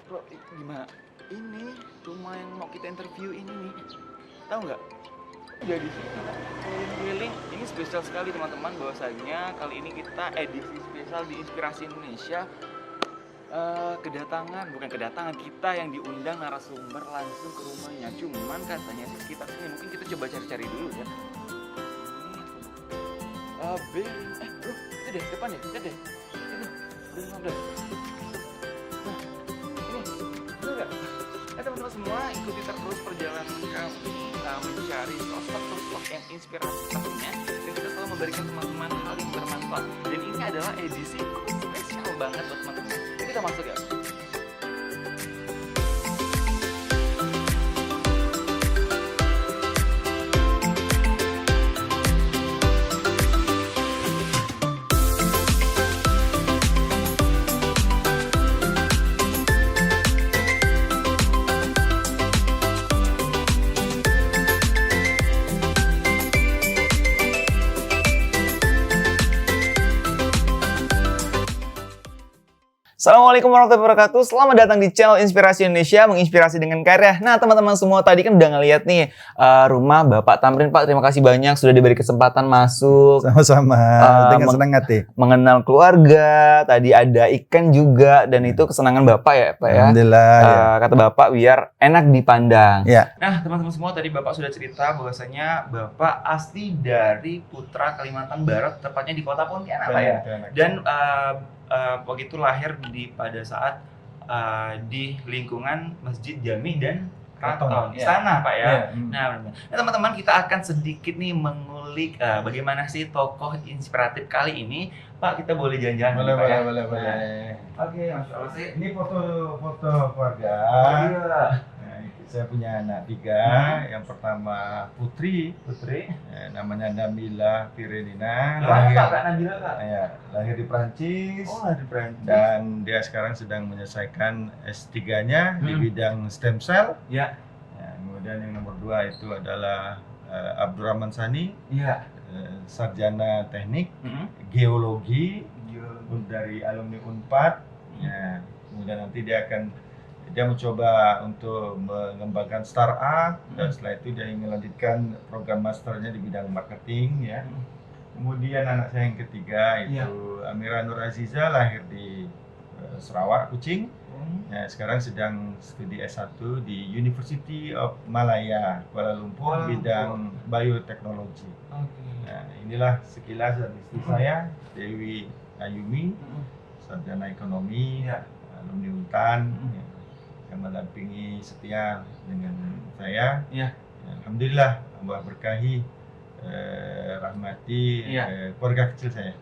Bro, gimana? Ini rumah yang mau kita interview ini nih. Tahu nggak? Jadi kita keliling-keliling. Ini spesial sekali teman-teman. Bahwasanya kali ini kita edisi spesial di Inspirasi Indonesia. Bukan kedatangan, kita yang diundang narasumber langsung ke rumahnya. Cuman katanya sih sekitar sini, mungkin kita coba cari-cari dulu ya. Bro, itu deh, depan ya, lihat deh. Itu, udah 15. Nah, ini, bener gak? Teman-teman semua, ikuti terus perjalanan kami mencari sosok-sosok yang inspiratif tentunya. Dan kita selalu memberikan teman-teman hal yang bermanfaat. Dan ini adalah edisi spesial banget buat teman-teman. Jadi kita masuk ya. Assalamualaikum warahmatullahi wabarakatuh. Selamat datang di channel Inspirasi Indonesia, menginspirasi dengan karya. Nah, teman-teman semua tadi kan udah ngeliat nih rumah Bapak Tamrin. Pak, terima kasih banyak sudah diberi kesempatan masuk. Sama-sama, dengan senang hati. Mengenal keluarga, tadi ada ikan juga, dan itu kesenangan Bapak ya, Pak ya. Alhamdulillah. Kata Bapak biar enak dipandang. Ya. Nah, teman-teman semua, tadi Bapak sudah cerita bahwasanya Bapak asli dari Putra, Kalimantan Barat, tepatnya di Kota Pontianak, Pak ya. Dan waktu itu lahir pada saat di lingkungan Masjid Jami dan Keraton Istana, Pak ya. Nah, teman-teman, kita akan sedikit nih mengulik bagaimana sih tokoh inspiratif kali ini. Pak, kita boleh jalan-jalan Boleh, Pak, ya? boleh. Oke, Masya Allah sih. Ini foto keluarga. Iya. Nah, saya punya anak 3. Yang pertama Putri, namanya Nabila Firenina. Kak Nabila, Kak. Ya, lahir di Prancis. Oh, di Prancis. Dan dia sekarang sedang menyelesaikan S3-nya di bidang stem cell. Ya. Ya, kemudian yang nomor 2 itu adalah Abdurrahman Sani, sarjana teknik geologi dari alumni Unpad. Ya, kemudian nanti dia mencoba untuk mengembangkan startup, dan setelah itu dia ingin melanjutkan program masternya di bidang marketing ya. Kemudian anak saya yang ketiga itu Amira Nur Aziza, lahir di Sarawak, Kuching. Ya, sekarang sedang studi S1 di University of Malaya, Kuala Lumpur, bidang bioteknologi. Nah, inilah sekilas dari istri saya, Dewi Ayumi, sarjana ekonomi, alumni Untan, yang mendampingi setia dengan saya. Alhamdulillah, Allah berkahi, rahmati keluarga kecil saya.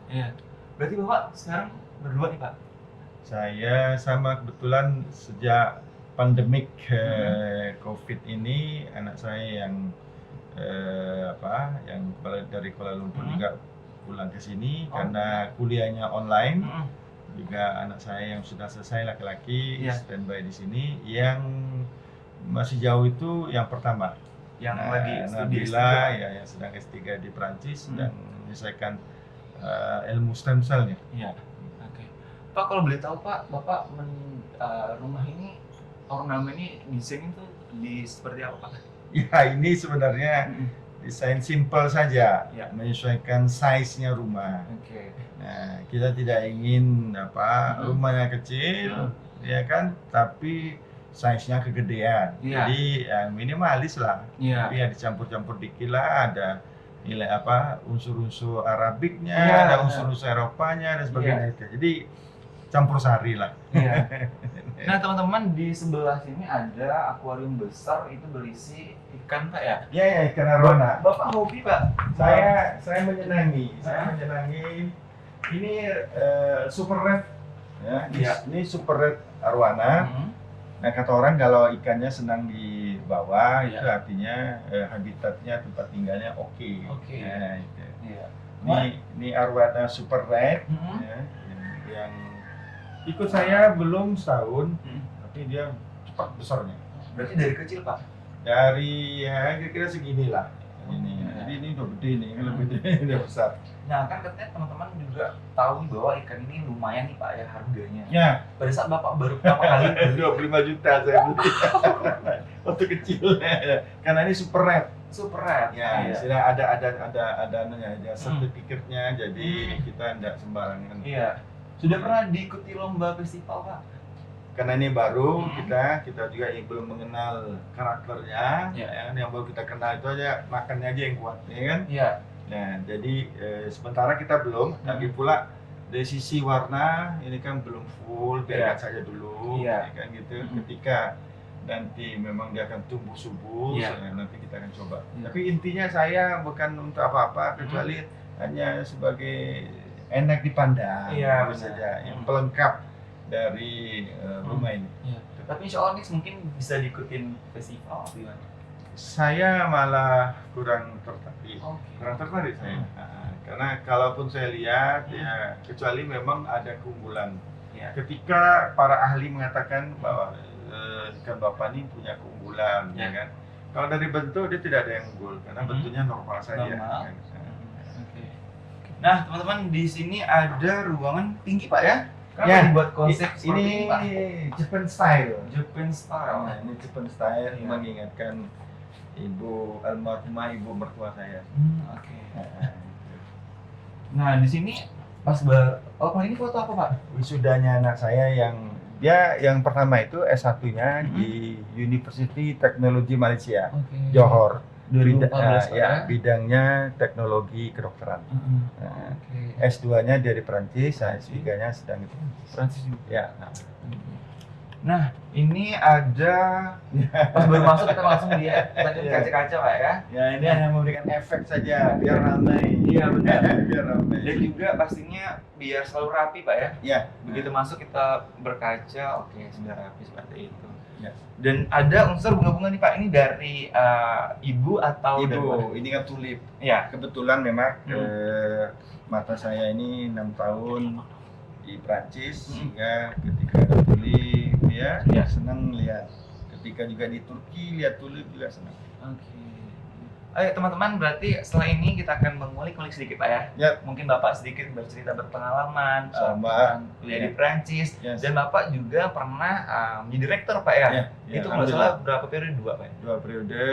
Berarti Bapak sekarang berdua nih, Pak? Saya sama kebetulan sejak pandemik COVID ini, anak saya yang dari Kuala Lumpur juga pulang ke sini karena kuliahnya online. Juga anak saya yang sudah selesai laki-laki standby di sini. Yang masih jauh itu yang pertama, yang lagi studi Nabila yang sedang S3 di Prancis dan menyelesaikan ilmu stem cell-nya. Pak, kalau boleh tahu Pak, Bapak rumah ini ornamen desain itu seperti apa, Pak? Ya, ini sebenarnya desain simple saja, menyesuaikan size-nya rumah. Nah, kita tidak ingin rumahnya kecil, ya kan, tapi size-nya kegedean. Jadi minimalis lah. Tapi ya dicampur-campur dikit lah, ada nilai unsur-unsur Arabiknya, ada unsur-unsur Eropanya dan sebagainya. Jadi campur sari lah. Nah, teman-teman, di sebelah sini ada akuarium besar, itu berisi ikan, Pak ya? Iya, ikan arowana. Bapak hobi, Pak? Saya menyenangi. Ini super red, ini super red arowana. Nah, kata orang kalau ikannya senang di bawah, itu artinya habitatnya, tempat tinggalnya oke. Nah, itu. Ini arowana super red, yang ikut saya belum setahun, tapi dia cepat besarnya. Berarti dari kecil, Pak? Dari kira-kira seginilah. Jadi ini udah gede nih, lebih gede, udah besar. Nah kan katanya teman-teman juga tahu bahwa ikan ini lumayan nih Pak ya harganya. Ya, Pada saat Bapak baru pertama kali beli 25 juta saya beli. Waktu kecil. Karena ini super red. super red. Ya, Iya. sudah ada sertifikatnya, jadi kita tidak sembarangan. Iya. Sudah pernah diikuti lomba festival Pak? Karena ini baru, kita juga yang belum mengenal karakternya, Ya. yang baru kita kenal itu aja makannya aja yang kuat, ya kan? Iya. Nah, jadi sementara kita belum, lagi pula dari sisi warna ini kan belum full, biarkan saja dulu, Iya. ya kan gitu. Ketika nanti memang dia akan tumbuh subur, nanti kita akan coba. Tapi intinya saya bukan untuk apa-apa kecuali hanya sebagai enak dipandang, Iya, itu benar. saja, yang pelengkap dari rumah ini. Iya. Tapi insya Allah nih mungkin bisa diikutin festival gimana? Saya malah kurang tertarik. Oke. Kurang tertarik saya. Nah, karena kalaupun saya lihat ya kecuali memang ada keunggulan. Iya. Ketika para ahli mengatakan bahwa ikan bapak ini punya keunggulan, ya kan? Kalau dari bentuk dia tidak ada yang unggul karena bentuknya normal saja. Normal. Kan? Oke. Nah teman-teman di sini ada ruangan tinggi Pak ya? Kenapa Ya, dibuat konsep seperti ini ini Pak? Japan style. Japan style. Nah, ini Japan style Iya. mengingatkan ibu almarhumah ibu mertua saya. Oke. Nah, Nah di sini pas oh ini foto apa Pak? wisudanya anak saya yang pertama itu S1-nya di University Technology Malaysia, Oke. Johor. 2014 Pak ya? Bidangnya teknologi kedokteran. Nah, Oke. S2-nya dari Perancis, S3-nya sedang di Perancis. Prancis juga. Ya. Nah ini ada pas baru masuk kita langsung lihat Iya. kaca-kaca Pak ya? Ya, ini hanya memberikan efek saja biar ramai. Iya, benar. Biar ramai. Dan juga pastinya biar selalu rapi Pak ya? Ya, Begitu masuk kita berkaca, oke sudah rapi seperti itu. Ya. Dan ada unsur bunga-bunga nih Pak, ini dari ibu atau dari mana? Ibu, ini kan tulip. Ya. Kebetulan memang mata saya ini 6 tahun di Prancis, sehingga ketika ada tulip ya senang lihat. Ketika juga di Turki lihat tulip juga senang. Oke. Ayo teman-teman, berarti setelah ini kita akan mengulik-ulik sedikit Pak ya. Ya. Mungkin Bapak sedikit bercerita berpengalaman soal Sama. kuliah di Prancis. Yes. Dan Bapak juga pernah menjadi rektor Pak ya. Ya, Itu kalau nggak salah berapa periode? 2 Pak ya? 2 periode,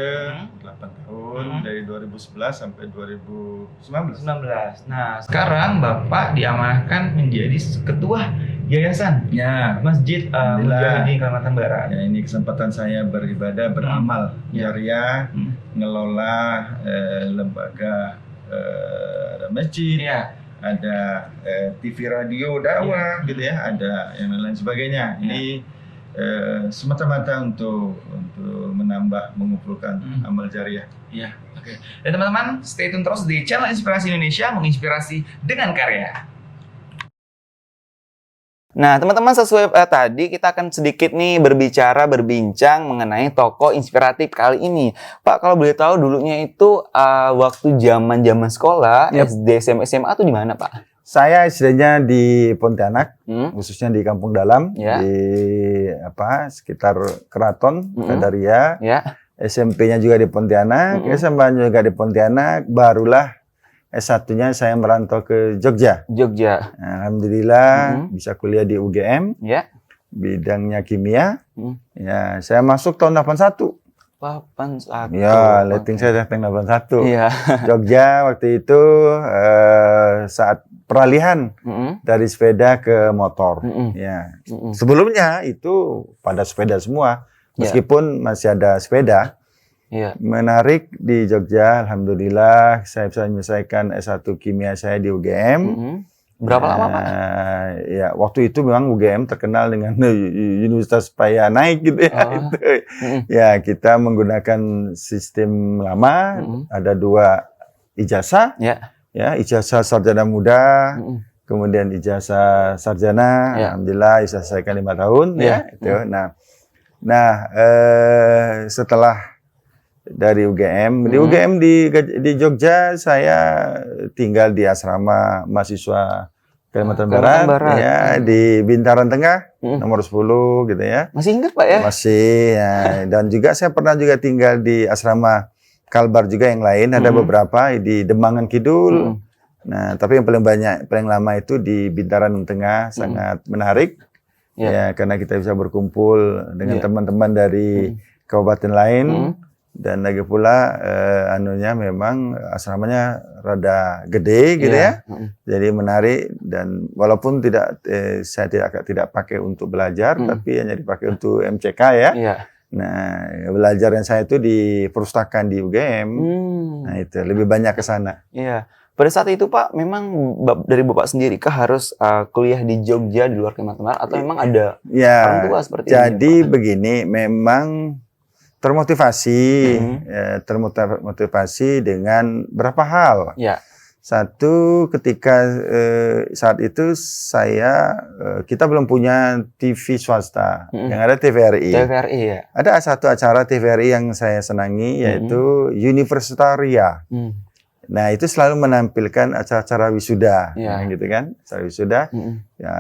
8 tahun, dari 2011 sampai 2019. 19. Nah, sekarang Bapak diamanahkan menjadi ketua yayasan Ya, Masjid Alhamdulillah. Mujahidin Kalimantan Barat. ya ini kesempatan saya beribadah, beramal, jariah, ngelola lembaga, ada masjid, Iya. ada TV radio dakwah gitu ya, ada yang lain sebagainya. Ini semata-mata untuk menambah, mengumpulkan amal jariah. Iya. Oke. Dan teman-teman, stay tune terus di channel Inspirasi Indonesia, menginspirasi dengan karya. Nah, teman-teman, sesuai tadi kita akan sedikit nih berbincang mengenai tokoh inspiratif kali ini. Pak, kalau boleh tahu dulunya itu waktu zaman sekolah, SD, SMP, SMA tuh di mana, Pak? Saya istilahnya di Pontianak, khususnya di Kampung Dalam, Ya. di sekitar Keraton, Kadaria. Ya. SMP-nya juga di Pontianak, SMA-nya juga di Pontianak, barulah S1-nya saya merantau ke Jogja. Jogja. Alhamdulillah bisa kuliah di UGM, Ya. bidangnya kimia. Ya, saya masuk tahun 81. 81. Ya, letting saya datang 81. Iya. Jogja waktu itu saat peralihan dari sepeda ke motor. Ya. Sebelumnya itu pada sepeda semua, meskipun masih ada sepeda. Iya. Menarik di Jogja, alhamdulillah saya bisa menyelesaikan S1 kimia saya di UGM. Berapa lama, Pak? Ya, waktu itu memang UGM terkenal dengan universitas supaya naik gitu ya. Ya, kita menggunakan sistem lama, ada 2 ijazah. Ya, ijazah sarjana muda, kemudian ijazah sarjana. Alhamdulillah saya selesaikan 5 tahun ya itu. Nah, setelah dari UGM. Di UGM di Jogja saya tinggal di asrama mahasiswa Kalimantan Barat, ya, di Bintaran Tengah, nomor 10 gitu ya. Masih ingat, Pak ya? Masih ya. Dan juga saya pernah juga tinggal di asrama Kalbar juga yang lain, ada beberapa di Demangan Kidul. Nah, tapi yang paling lama itu di Bintaran Tengah, sangat menarik. Ya, karena kita bisa berkumpul dengan teman-teman dari kabupaten lain. Dan lagi pula anunya memang asramanya rada gede gitu ya. Jadi menarik, dan walaupun saya tidak pakai untuk belajar, tapi hanya dipakai untuk MCK ya. Nah, belajarnya saya itu di perpustakaan di UGM. Nah, itu lebih banyak ke sana. Iya. Pada saat itu Pak, memang dari Bapak sendiri kah harus kuliah di Jogja di luar Kalimantan Barat, atau memang ada orang tua seperti ini? Jadi begini, memang termotivasi dengan berapa hal. Satu, ketika saat itu kita belum punya TV swasta, yang ada TVRI. TVRI ya. Ada satu acara TVRI yang saya senangi, yaitu Universitaria. Nah, itu selalu menampilkan acara-acara wisuda, gitu kan, acara wisuda. Ya,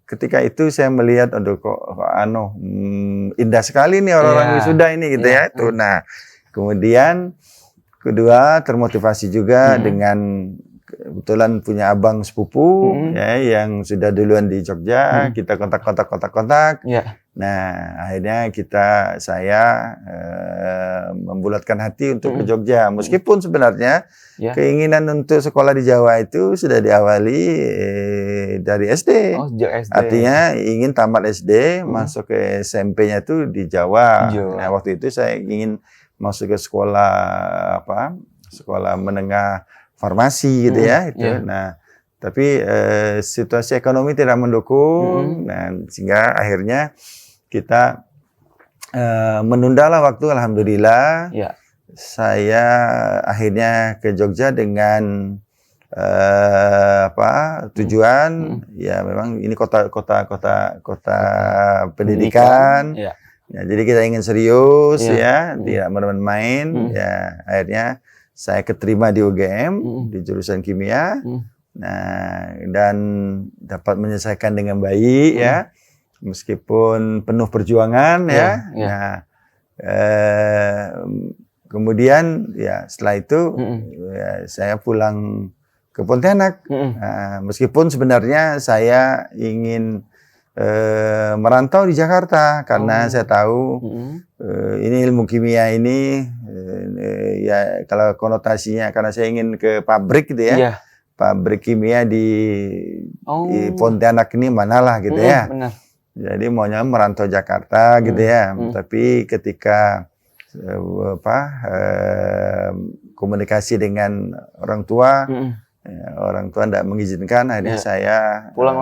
ketika itu saya melihat, aduh kok indah sekali nih orang-orang wisuda ini, gitu ya. Itu. Nah, kemudian kedua, termotivasi juga dengan kebetulan punya abang sepupu ya yang sudah duluan di Jogja. Kita kontak. Nah, akhirnya saya membulatkan hati untuk ke Jogja. Meskipun sebenarnya keinginan untuk sekolah di Jawa itu sudah diawali dari SD. Oh, sejak SD. Artinya ingin tamat SD, masuk ke SMP-nya itu di Jawa. Nah, waktu itu saya ingin masuk ke sekolah sekolah menengah farmasi gitu ya. Itu. Nah, tapi situasi ekonomi tidak mendukung, dan sehingga akhirnya kita menundalah waktu. Alhamdulillah, saya akhirnya ke Jogja dengan tujuan, ya memang ini kota pendidikan. Ya, jadi kita ingin serius, ya, tidak main-main. Ya, akhirnya saya keterima di UGM di jurusan kimia. Nah, dan dapat menyelesaikan dengan baik, ya. Meskipun penuh perjuangan, ya. Nah, kemudian ya setelah itu ya, saya pulang ke Pontianak. Nah, meskipun sebenarnya saya ingin merantau di Jakarta, karena saya tahu ini ilmu kimia ini ya kalau konotasinya, karena saya ingin ke pabrik gitu ya. Pabrik kimia di Pontianak ini manalah gitu ya. Benar. Jadi maunya merantau Jakarta gitu ya. Tapi ketika komunikasi dengan orang tua, orang tua tidak mengizinkan, akhirnya saya pulang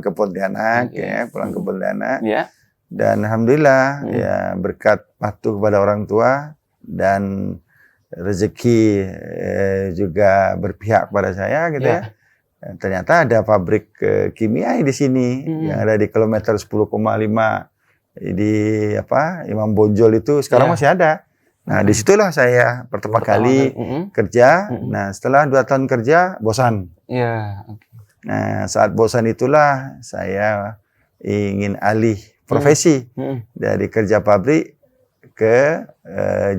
ke Pontianak, pulang ke Pontianak. Dan alhamdulillah ya, berkat patuh kepada orang tua dan rezeki juga berpihak kepada saya gitu ya. Ternyata ada pabrik kimia di sini yang ada di kilometer 10,5 di Imam Bonjol itu, sekarang masih ada. Nah, disitulah saya pertama kali kerja. Nah, setelah 2 tahun kerja, bosan. Nah, saat bosan itulah saya ingin alih profesi dari kerja pabrik ke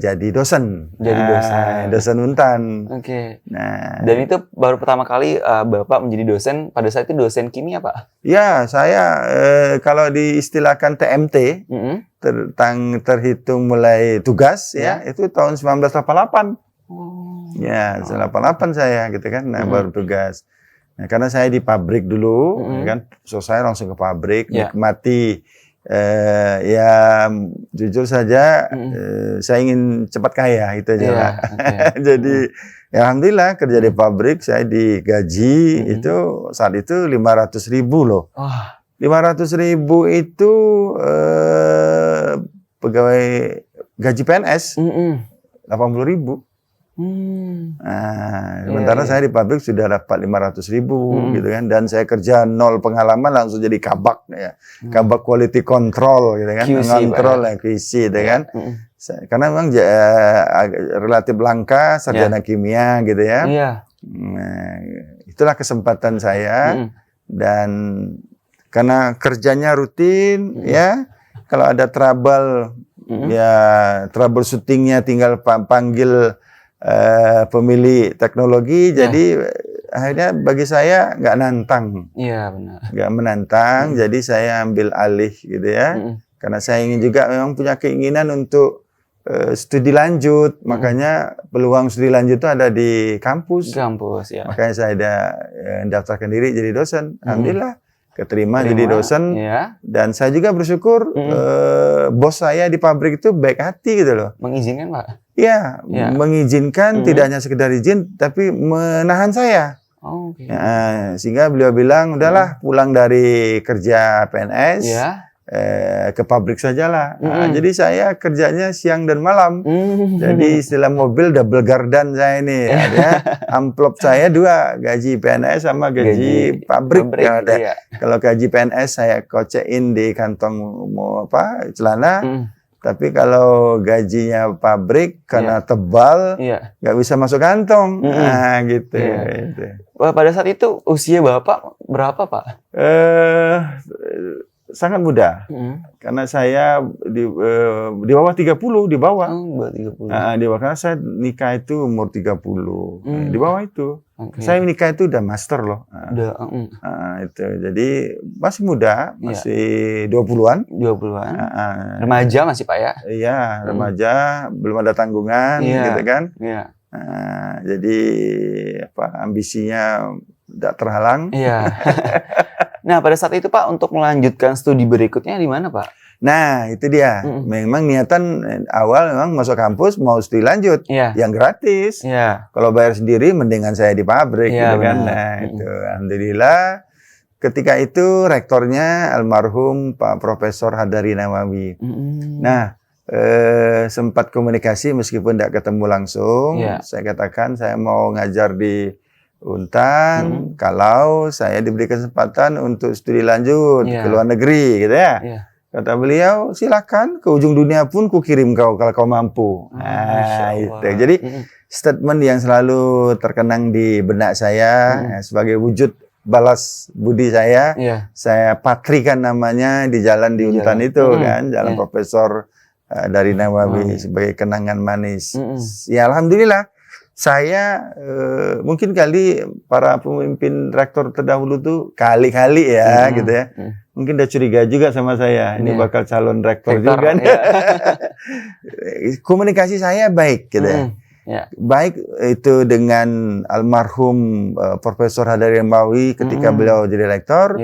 jadi dosen. Dosen Untan. Nah, dan itu baru pertama kali Bapak menjadi dosen, pada saat itu dosen kimia, Pak? Ya, saya kalau diistilahkan TMT, terhitung mulai tugas ya, itu tahun 1988. Ya, 1988 saya gitu kan. Nah, baru tugas. Nah, karena saya di pabrik dulu, kan, selesai langsung ke pabrik, nikmati. Ya jujur saja, saya ingin cepat kaya, itu aja. Jadi ya, alhamdulillah kerja di pabrik, saya digaji itu saat itu 500.000 loh. 500.000 itu pegawai gaji PNS 80.000. Nah, sementara saya di pabrik sudah dapat 500.000 gitu kan, dan saya kerja nol pengalaman langsung jadi kabak ya, kabak quality control gitu kan, kontrol ya, QC gitu kan. Karena memang relatif langka sarjana kimia gitu ya. Nah, itulah kesempatan saya, dan karena kerjanya rutin ya, kalau ada trouble ya troubleshootingnya tinggal panggil pemilik teknologi. Jadi akhirnya bagi saya nggak nantang. Iya, benar. Nggak menantang, jadi saya ambil alih gitu ya. Karena saya ingin juga memang punya keinginan untuk studi lanjut. Makanya peluang studi lanjut itu ada di kampus. Kampus ya. Makanya saya ada daftarkan diri jadi dosen. Alhamdulillah keterima jadi dosen. Iya. Dan saya juga bersyukur bos saya di pabrik itu baik hati gitu loh. Mengizinkan, Pak? Iya, mengizinkan, tidak hanya sekedar izin, tapi menahan saya. Oh, okay. Sehingga beliau bilang, udahlah pulang dari kerja PNS, ke pabrik sajalah. Jadi saya kerjanya siang dan malam. Jadi istilah mobil double gardan saya ini. Ada amplop saya 2, gaji PNS sama gaji pabrik. Ya, kalau gaji PNS saya kocein di kantong celana. Tapi kalau gajinya pabrik karena tebal, nggak bisa masuk kantong. Gitu. Pada saat itu usia Bapak berapa, Pak? Sangat muda. Karena saya di bawah 30, di bawah. Bawah 30. Di bawah, karena saya nikah itu umur 30. Di bawah itu. Saya nikah itu udah master loh. Itu. Jadi masih muda, masih 20-an. 20-an. Remaja masih, Pak ya? Iya, remaja, belum ada tanggungan gitu kan. Jadi ambisinya tidak terhalang. Nah, pada saat itu Pak, untuk melanjutkan studi berikutnya di mana, Pak? Nah, itu dia. Memang niatan awal memang masuk kampus mau studi lanjut, yang gratis. Kalau bayar sendiri, mendingan saya di pabrik, gitu kan. Nah, itu alhamdulillah. Ketika itu rektornya almarhum Pak Profesor Hadari Nawawi. Nah, sempat komunikasi meskipun tidak ketemu langsung. Saya katakan saya mau ngajar di Untan, kalau saya diberi kesempatan untuk studi lanjut ke luar negeri, gitu ya. Kata beliau, silakan ke ujung dunia pun ku kirim kau kalau kau mampu. Itu. Jadi statement yang selalu terkenang di benak saya sebagai wujud balas budi saya patrikan namanya di jalan di Untan itu kan, jalan Profesor dari Nawawi sebagai kenangan manis. Ya alhamdulillah. Saya mungkin kali para pemimpin rektor terdahulu tuh kali-kali ya gitu ya. Mungkin udah curiga juga sama saya. Ini bakal calon rektor juga. Komunikasi saya baik gitu ya. Baik itu dengan almarhum Profesor Hadari Nawawi ketika beliau jadi rektor.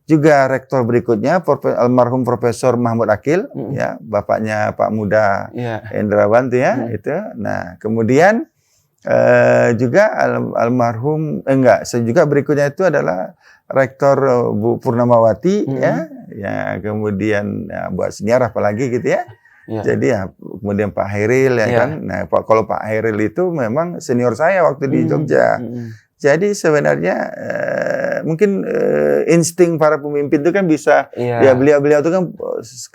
Juga rektor berikutnya almarhum Profesor Mahmud Akil ya, bapaknya Pak Muda Hendrawan tuh ya itu. Nah, kemudian juga almarhum saya juga berikutnya itu adalah rektor Bu Purnamawati ya kemudian buat senior apalagi gitu ya. Jadi ya kemudian Pak Hairil ya kan. Nah, kalau Pak Hairil itu memang senior saya waktu di Jogja. Jadi sebenarnya mungkin insting para pemimpin itu kan bisa ya beliau-beliau itu kan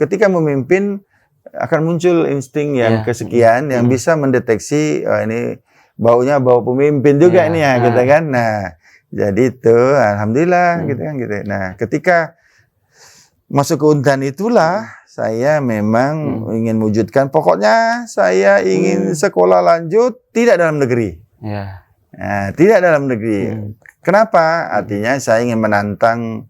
ketika memimpin akan muncul insting yang kesekian yang bisa mendeteksi ini baunya bau pemimpin juga ini ya gitu kan. Nah, jadi itu alhamdulillah gitu kan gitu. Nah, ketika masuk ke Untan itulah saya memang ingin mewujudkan, pokoknya saya ingin sekolah lanjut tidak dalam negeri. Nah, tidak dalam negeri. Kenapa? Artinya saya ingin menantang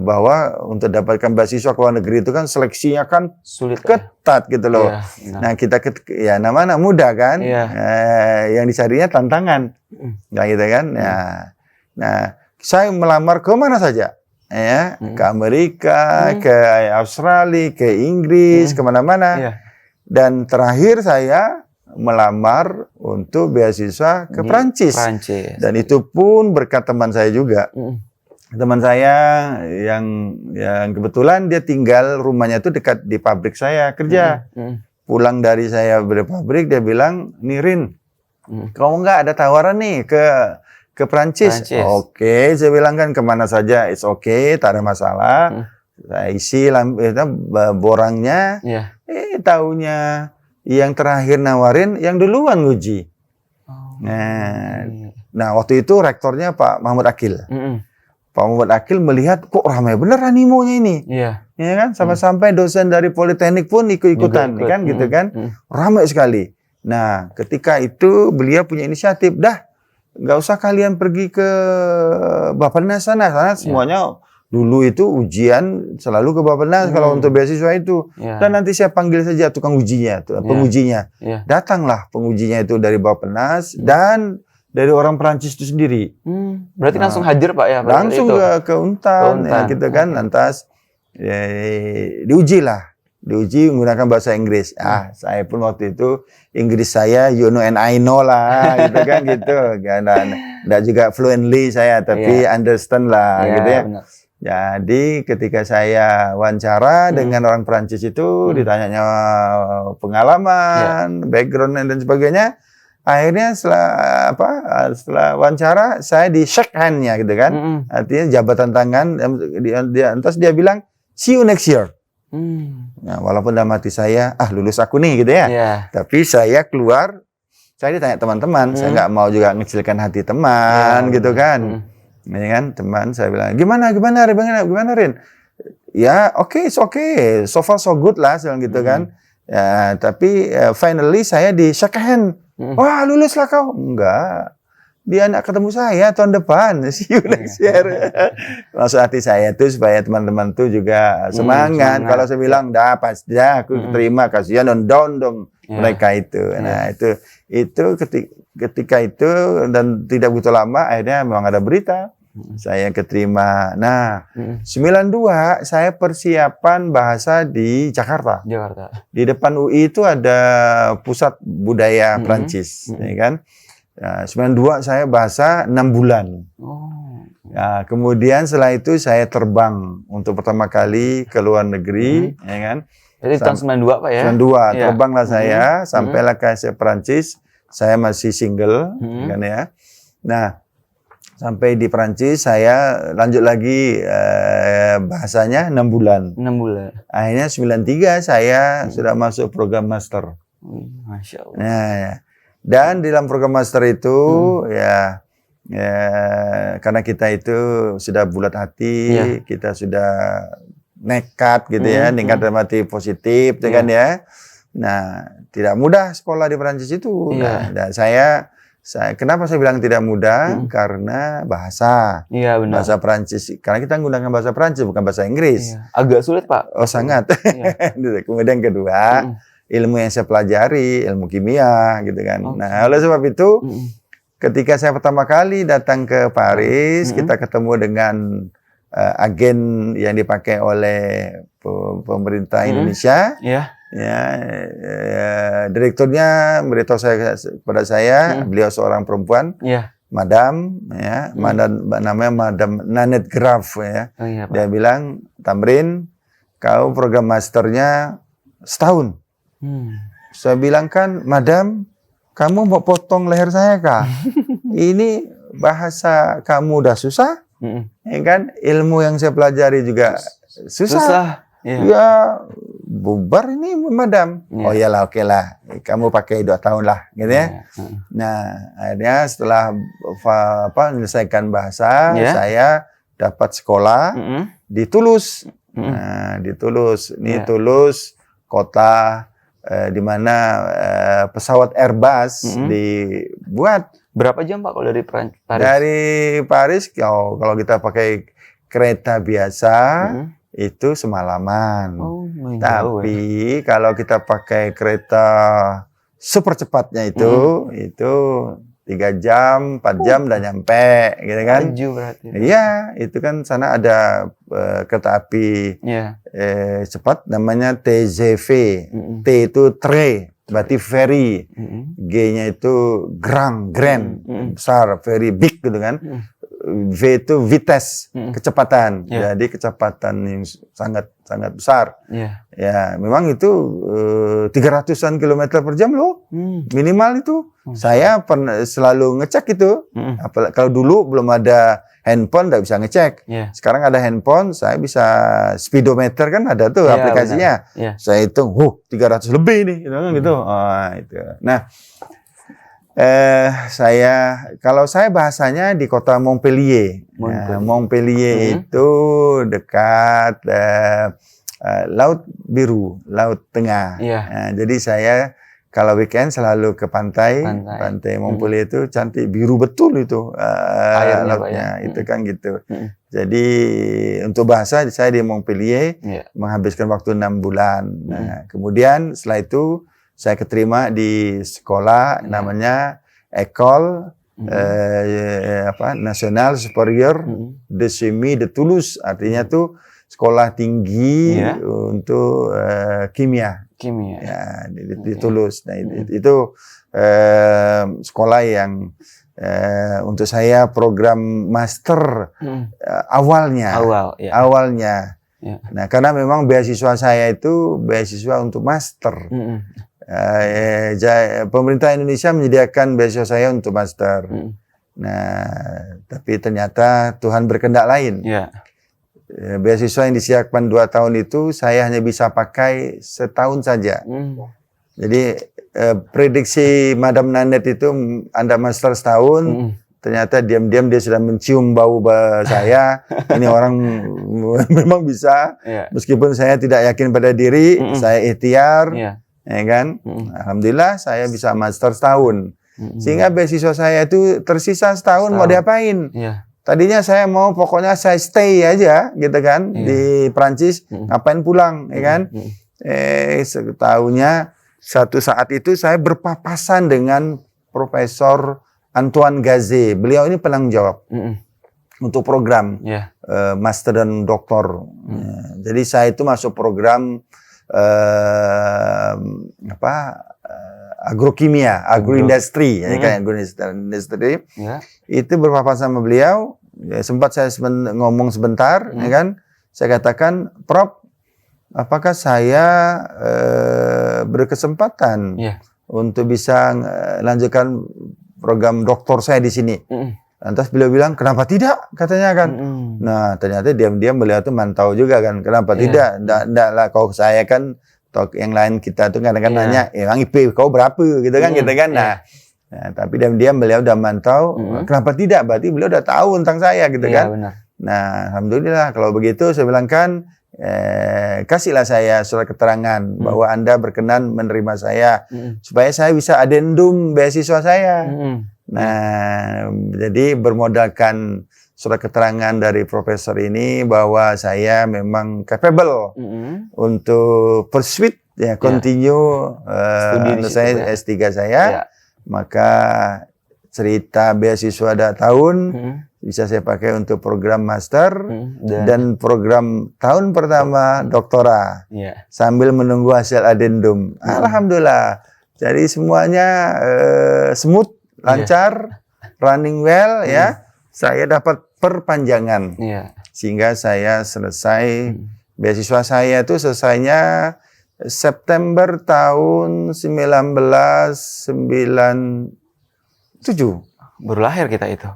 bahwa untuk dapatkan beasiswa ke luar negeri itu kan seleksinya kan sulit, ketat gitu loh. Nah, kita ya nama-nama muda kan, yang dicarinya tantangan, nggak gitu kan. Nah, saya melamar ke mana saja, ya, ke Amerika, ke Australia, ke Inggris, kemana-mana. Dan terakhir saya melamar untuk beasiswa ke Prancis. Dan itu pun berkat teman saya juga. Teman saya yang kebetulan dia tinggal rumahnya itu dekat di pabrik saya kerja. Pulang dari saya dari pabrik dia bilang, "Nirin, kamu nggak ada tawaran nih ke Prancis?" Oke, saya bilang kan kemana saja, it's okay, tak ada masalah. Saya isi borangnya. Taunya yang terakhir nawarin yang duluan nguji. Nah, waktu itu rektornya Pak Mahmud Akil. Pak Mahmud Akil melihat kok ramai bener animonya ini. ya kan? Sampai dosen dari Politeknik pun ikut-ikutan, Juga ikut. kan gitu kan? Ramai sekali. Nah, ketika itu beliau punya inisiatif, dah nggak usah kalian pergi ke Bappenas sana, semuanya dulu itu ujian selalu ke Bappenas kalau untuk beasiswa itu. Dan nanti saya panggil saja tukang ujinya, pengujinya. Datanglah pengujinya itu dari Bappenas dan dari orang Perancis itu sendiri. Berarti langsung hadir Pak ya? Langsung ke Untan, ya gitu kan. Lantas diuji menggunakan bahasa Inggris. Saya pun waktu itu Inggris saya you know and I know lah, gitu kan gitu. Nggak juga fluently saya, tapi understand lah, gitu ya. Benar. Jadi ketika saya wawancara dengan orang Perancis itu, ditanyanya pengalaman, background dan sebagainya. Akhirnya setelah wawancara saya di shake hand-nya gitu kan. Artinya jabatan tangan, terus dia bilang see you next year. Nah, walaupun dalam hati saya, lulus aku nih gitu ya. Tapi saya keluar, saya ditanya teman-teman, saya nggak mau juga ngecilkan hati teman gitu kan. Ya kan, teman saya bilang, gimana Rin? Ya, oke, it's okay. So far so good lah, gitu kan. Ya, tapi finally saya di shake hand. Wah, lulus lah kau. Enggak. Dia nak ketemu saya tahun depan. See you next year. Maksud hati saya tuh supaya teman-teman tuh juga semangat. Kalau saya bilang, dah pasti aku terima, kasihan down dong mereka itu. Nah, itu ketika itu dan tidak begitu lama akhirnya memang ada berita. Saya keterima. Nah, 92 saya persiapan bahasa di Jakarta. Di depan UI itu ada pusat budaya Prancis, ya kan? Nah, 92 saya bahasa 6 bulan. Nah, kemudian setelah itu saya terbang untuk pertama kali ke luar negeri, ya kan? Jadi tahun 92 Pak ya? 92, terbanglah saya, sampailah ke Perancis. Saya masih single, kan ya. Nah, sampai di Perancis saya lanjut lagi bahasanya 6 bulan. 6 bulan. Akhirnya 93 saya sudah masuk program master. Masya Allah. Nah, dan di dalam program master itu ya karena kita itu sudah bulat hati, kita sudah nekat gitu ya, nekat dalam arti positif, kan ya. Nah, tidak mudah sekolah di Perancis itu. Nah, dan saya kenapa saya bilang tidak mudah? Karena bahasa. Iya, benar. Bahasa Perancis. Karena kita menggunakan bahasa Perancis bukan bahasa Inggris. Agak sulit, Pak. Oh, sangat. Kemudian kedua, ilmu yang saya pelajari, ilmu kimia gitu kan. Nah, oleh sebab itu ketika saya pertama kali datang ke Paris, kita ketemu dengan agen yang dipakai oleh pemerintah Indonesia. Direkturnya beritahu kepada saya, beliau seorang perempuan, Madam, namanya Madam Nanette Graf, ya. Dia bilang, Tamrin, kau program masternya setahun. Saya bilang kan, Madam, kamu mau potong leher saya kah? Ini bahasa kamu udah susah, ya kan? Ilmu yang saya pelajari juga susah. Ya, bubar ini Madam. Oh iyalah, oke lah. Kamu pakai 2 tahun lah, gitu ya. Nah, akhirnya setelah menyelesaikan bahasa, saya dapat sekolah di Toulouse. Nah, di Toulouse. Ini Toulouse, kota di mana pesawat Airbus dibuat. Berapa jam Pak kalau dari Paris? Dari Paris, kalau kita pakai kereta biasa, itu semalaman. Tapi kalau kita pakai kereta super cepatnya itu 3 jam, 4 jam udah nyampe, gitu kan? Iya, itu kan sana ada kereta api cepat, namanya TGV. T itu tre, berarti ferry. G-nya itu grand, besar, very big gitu kan. V itu vites, kecepatan. Jadi kecepatan yang sangat besar. Ya, memang itu 300-an kilometer per jam loh. Minimal itu. Saya pernah selalu ngecek itu. Kalau dulu belum ada handphone, nggak bisa ngecek. Sekarang ada handphone, saya bisa speedometer kan ada tuh aplikasinya. Saya hitung, 300 lebih nih, gitu. Itu. Nah, kalau saya bahasanya di kota Montpellier. Montpellier itu dekat Laut Biru, Laut Tengah. Jadi saya kalau weekend selalu ke pantai Montpellier itu cantik, biru betul itu airnya, lautnya, itu kan gitu. Jadi untuk bahasa saya di Montpellier menghabiskan waktu 6 bulan. Nah, kemudian setelah itu saya keterima di sekolah namanya École National Superior de Chimie de Toulouse, artinya tuh sekolah tinggi untuk kimia. Ya, di Toulouse. Nah, itu sekolah yang untuk saya program master awalnya. Nah, karena memang beasiswa saya itu beasiswa untuk master. Pemerintah Indonesia menyediakan beasiswa saya untuk master. Nah, tapi ternyata Tuhan berkehendak lain. Beasiswa yang disiapkan 2 tahun itu saya hanya bisa pakai setahun saja. Jadi prediksi Madam Nanette itu Anda master setahun, ternyata diam-diam dia sudah mencium bau saya. Ini orang memang bisa, meskipun saya tidak yakin pada diri, saya ikhtiar, ya kan. Alhamdulillah saya bisa master setahun, sehingga beasiswa saya itu tersisa setahun mau diapain? Tadinya saya mau pokoknya saya stay aja gitu kan di Prancis, ngapain pulang, ya kan? Setahunya satu saat itu saya berpapasan dengan Profesor Antoine Gazet. Beliau ini penanggung jawab untuk program master dan doktor. Jadi saya itu masuk program agrokimia, agroindustri, kayak agroindustri. Itu berpapasan sama beliau. Sempat saya ngomong sebentar, ya kan? Saya katakan, Prof, apakah saya berkesempatan untuk bisa lanjutkan program doktor saya di sini? Lantas beliau bilang, kenapa tidak? Katanya kan. Nah, ternyata diam-diam beliau tuh mantau juga kan. Kenapa tidak? Nggak lah, kalau saya kan yang lain kita tuh kadang-kadang nanya, yang IP kau berapa gitu kan, gitu kan. Nah, tapi diam-diam beliau udah mantau, kenapa tidak? Berarti beliau udah tahu tentang saya gitu kan. Benar. Nah, alhamdulillah kalau begitu saya bilang kan, kasihlah saya surat keterangan bahwa Anda berkenan menerima saya, supaya saya bisa adendum beasiswa saya. Nah, jadi bermodalkan surat keterangan dari profesor ini bahwa saya memang capable untuk pursue continue saya S3 saya, maka cerita beasiswa 2 tahun bisa saya pakai untuk program master dan program tahun pertama doktora sambil menunggu hasil adendum. Alhamdulillah, jadi semuanya smooth, lancar, running well ya. Saya dapat perpanjangan sehingga saya selesai beasiswa saya itu selesainya September tahun 1997. Baru lahir kita itu.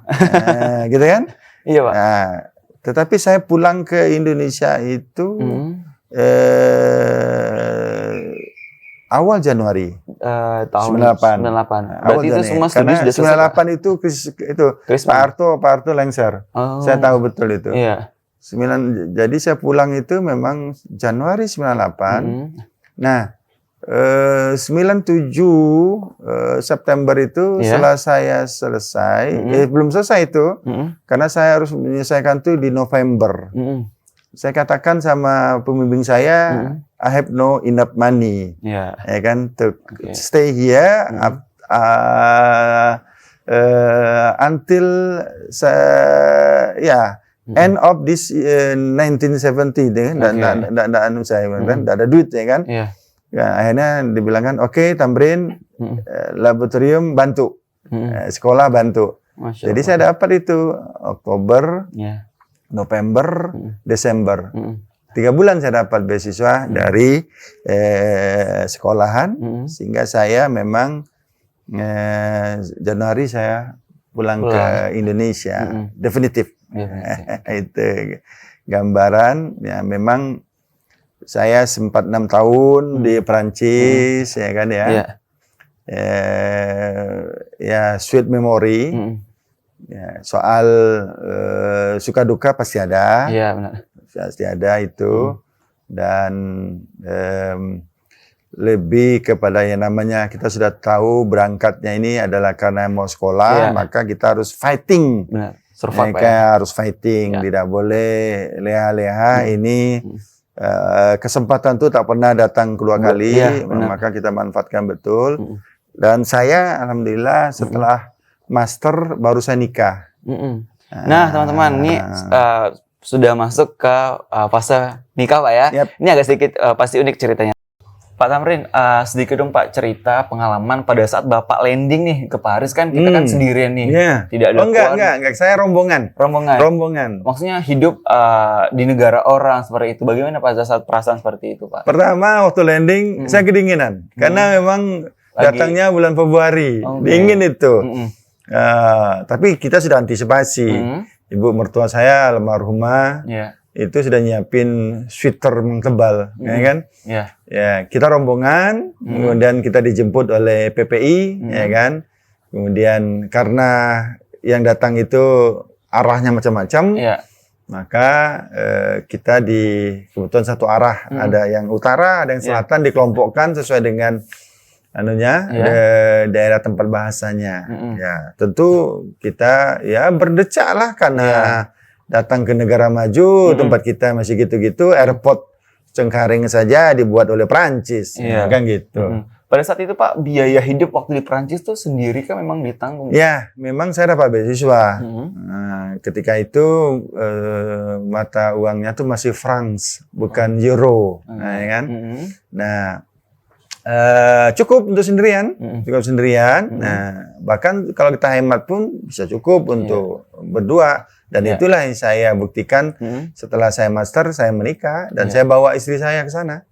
Gitu kan? Iya, Pak. Nah, tetapi saya pulang ke Indonesia itu awal Januari tahun 98. 98. Berarti itu semua studi karena sudah selesai. 98 itu Pak Harto lengser. Saya tahu betul itu. Jadi saya pulang itu memang Januari 98. Nah, 97 September itu setelah saya selesai, belum selesai itu, karena saya harus menyelesaikan itu di November. Saya katakan sama pembimbing saya, I have no enough money, ya kan, to stay here until end of this 1970, nggak ada duit, ya kan. Ya, akhirnya dibilangkan, oke, Tamrin, laboratorium bantu, sekolah bantu. Jadi saya dapat itu Oktober, November, Desember. 3 bulan saya dapat beasiswa dari sekolahan, sehingga saya memang Januari saya pulang ke Indonesia, definitif. Itu gambaran, ya memang saya sempat 6 tahun di Perancis, ya kan ya. Ya sweet memory. Ya, soal suka duka pasti ada. Iya, benar. Pasti ada itu. dan lebih kepada yang namanya kita sudah tahu berangkatnya ini adalah karena mau sekolah, maka kita harus fighting. Benar. Survive, harus fighting, tidak boleh leha-leha. Ini kesempatan itu tak pernah datang kedua kali, maka kita manfaatkan betul. Dan saya alhamdulillah setelah master baru saya nikah. Nah teman-teman, ini sudah masuk ke fase nikah Pak ya. Ini agak sedikit pasti unik ceritanya. Pak Tamrin, sedikit dong Pak cerita pengalaman pada saat Bapak landing nih ke Paris, kan kita kan sendirian nih, tidak ada enggak, saya rombongan. Maksudnya hidup di negara orang seperti itu. Bagaimana pada saat perasaan seperti itu Pak? Pertama waktu landing saya kedinginan, karena memang datangnya bulan Februari, dingin itu. Tapi kita sudah antisipasi. Ibu mertua saya almarhumah. Itu sudah nyiapin sweater yang tebal, ya kan? Ya, kita rombongan, kemudian kita dijemput oleh PPI, ya kan? Kemudian karena yang datang itu arahnya macam-macam, maka kita kebetulan satu arah, ada yang utara, ada yang selatan, dikelompokkan sesuai dengan daerah tempat bahasanya. Ya, tentu kita ya berdecak lah karena datang ke negara maju, tempat kita masih gitu-gitu, airport Cengkareng saja dibuat oleh Prancis, kan gitu. Pada saat itu Pak, biaya hidup waktu di Prancis tuh sendiri kan memang ditanggung? Ya, memang saya dapat beasiswa. Nah, ketika itu mata uangnya tuh masih francs, bukan euro, ya kan? Nah, cukup untuk sendirian, Nah, bahkan kalau kita hemat pun bisa cukup untuk berdua. Dan itulah yang saya buktikan setelah saya master, saya menikah dan saya bawa istri saya ke sana.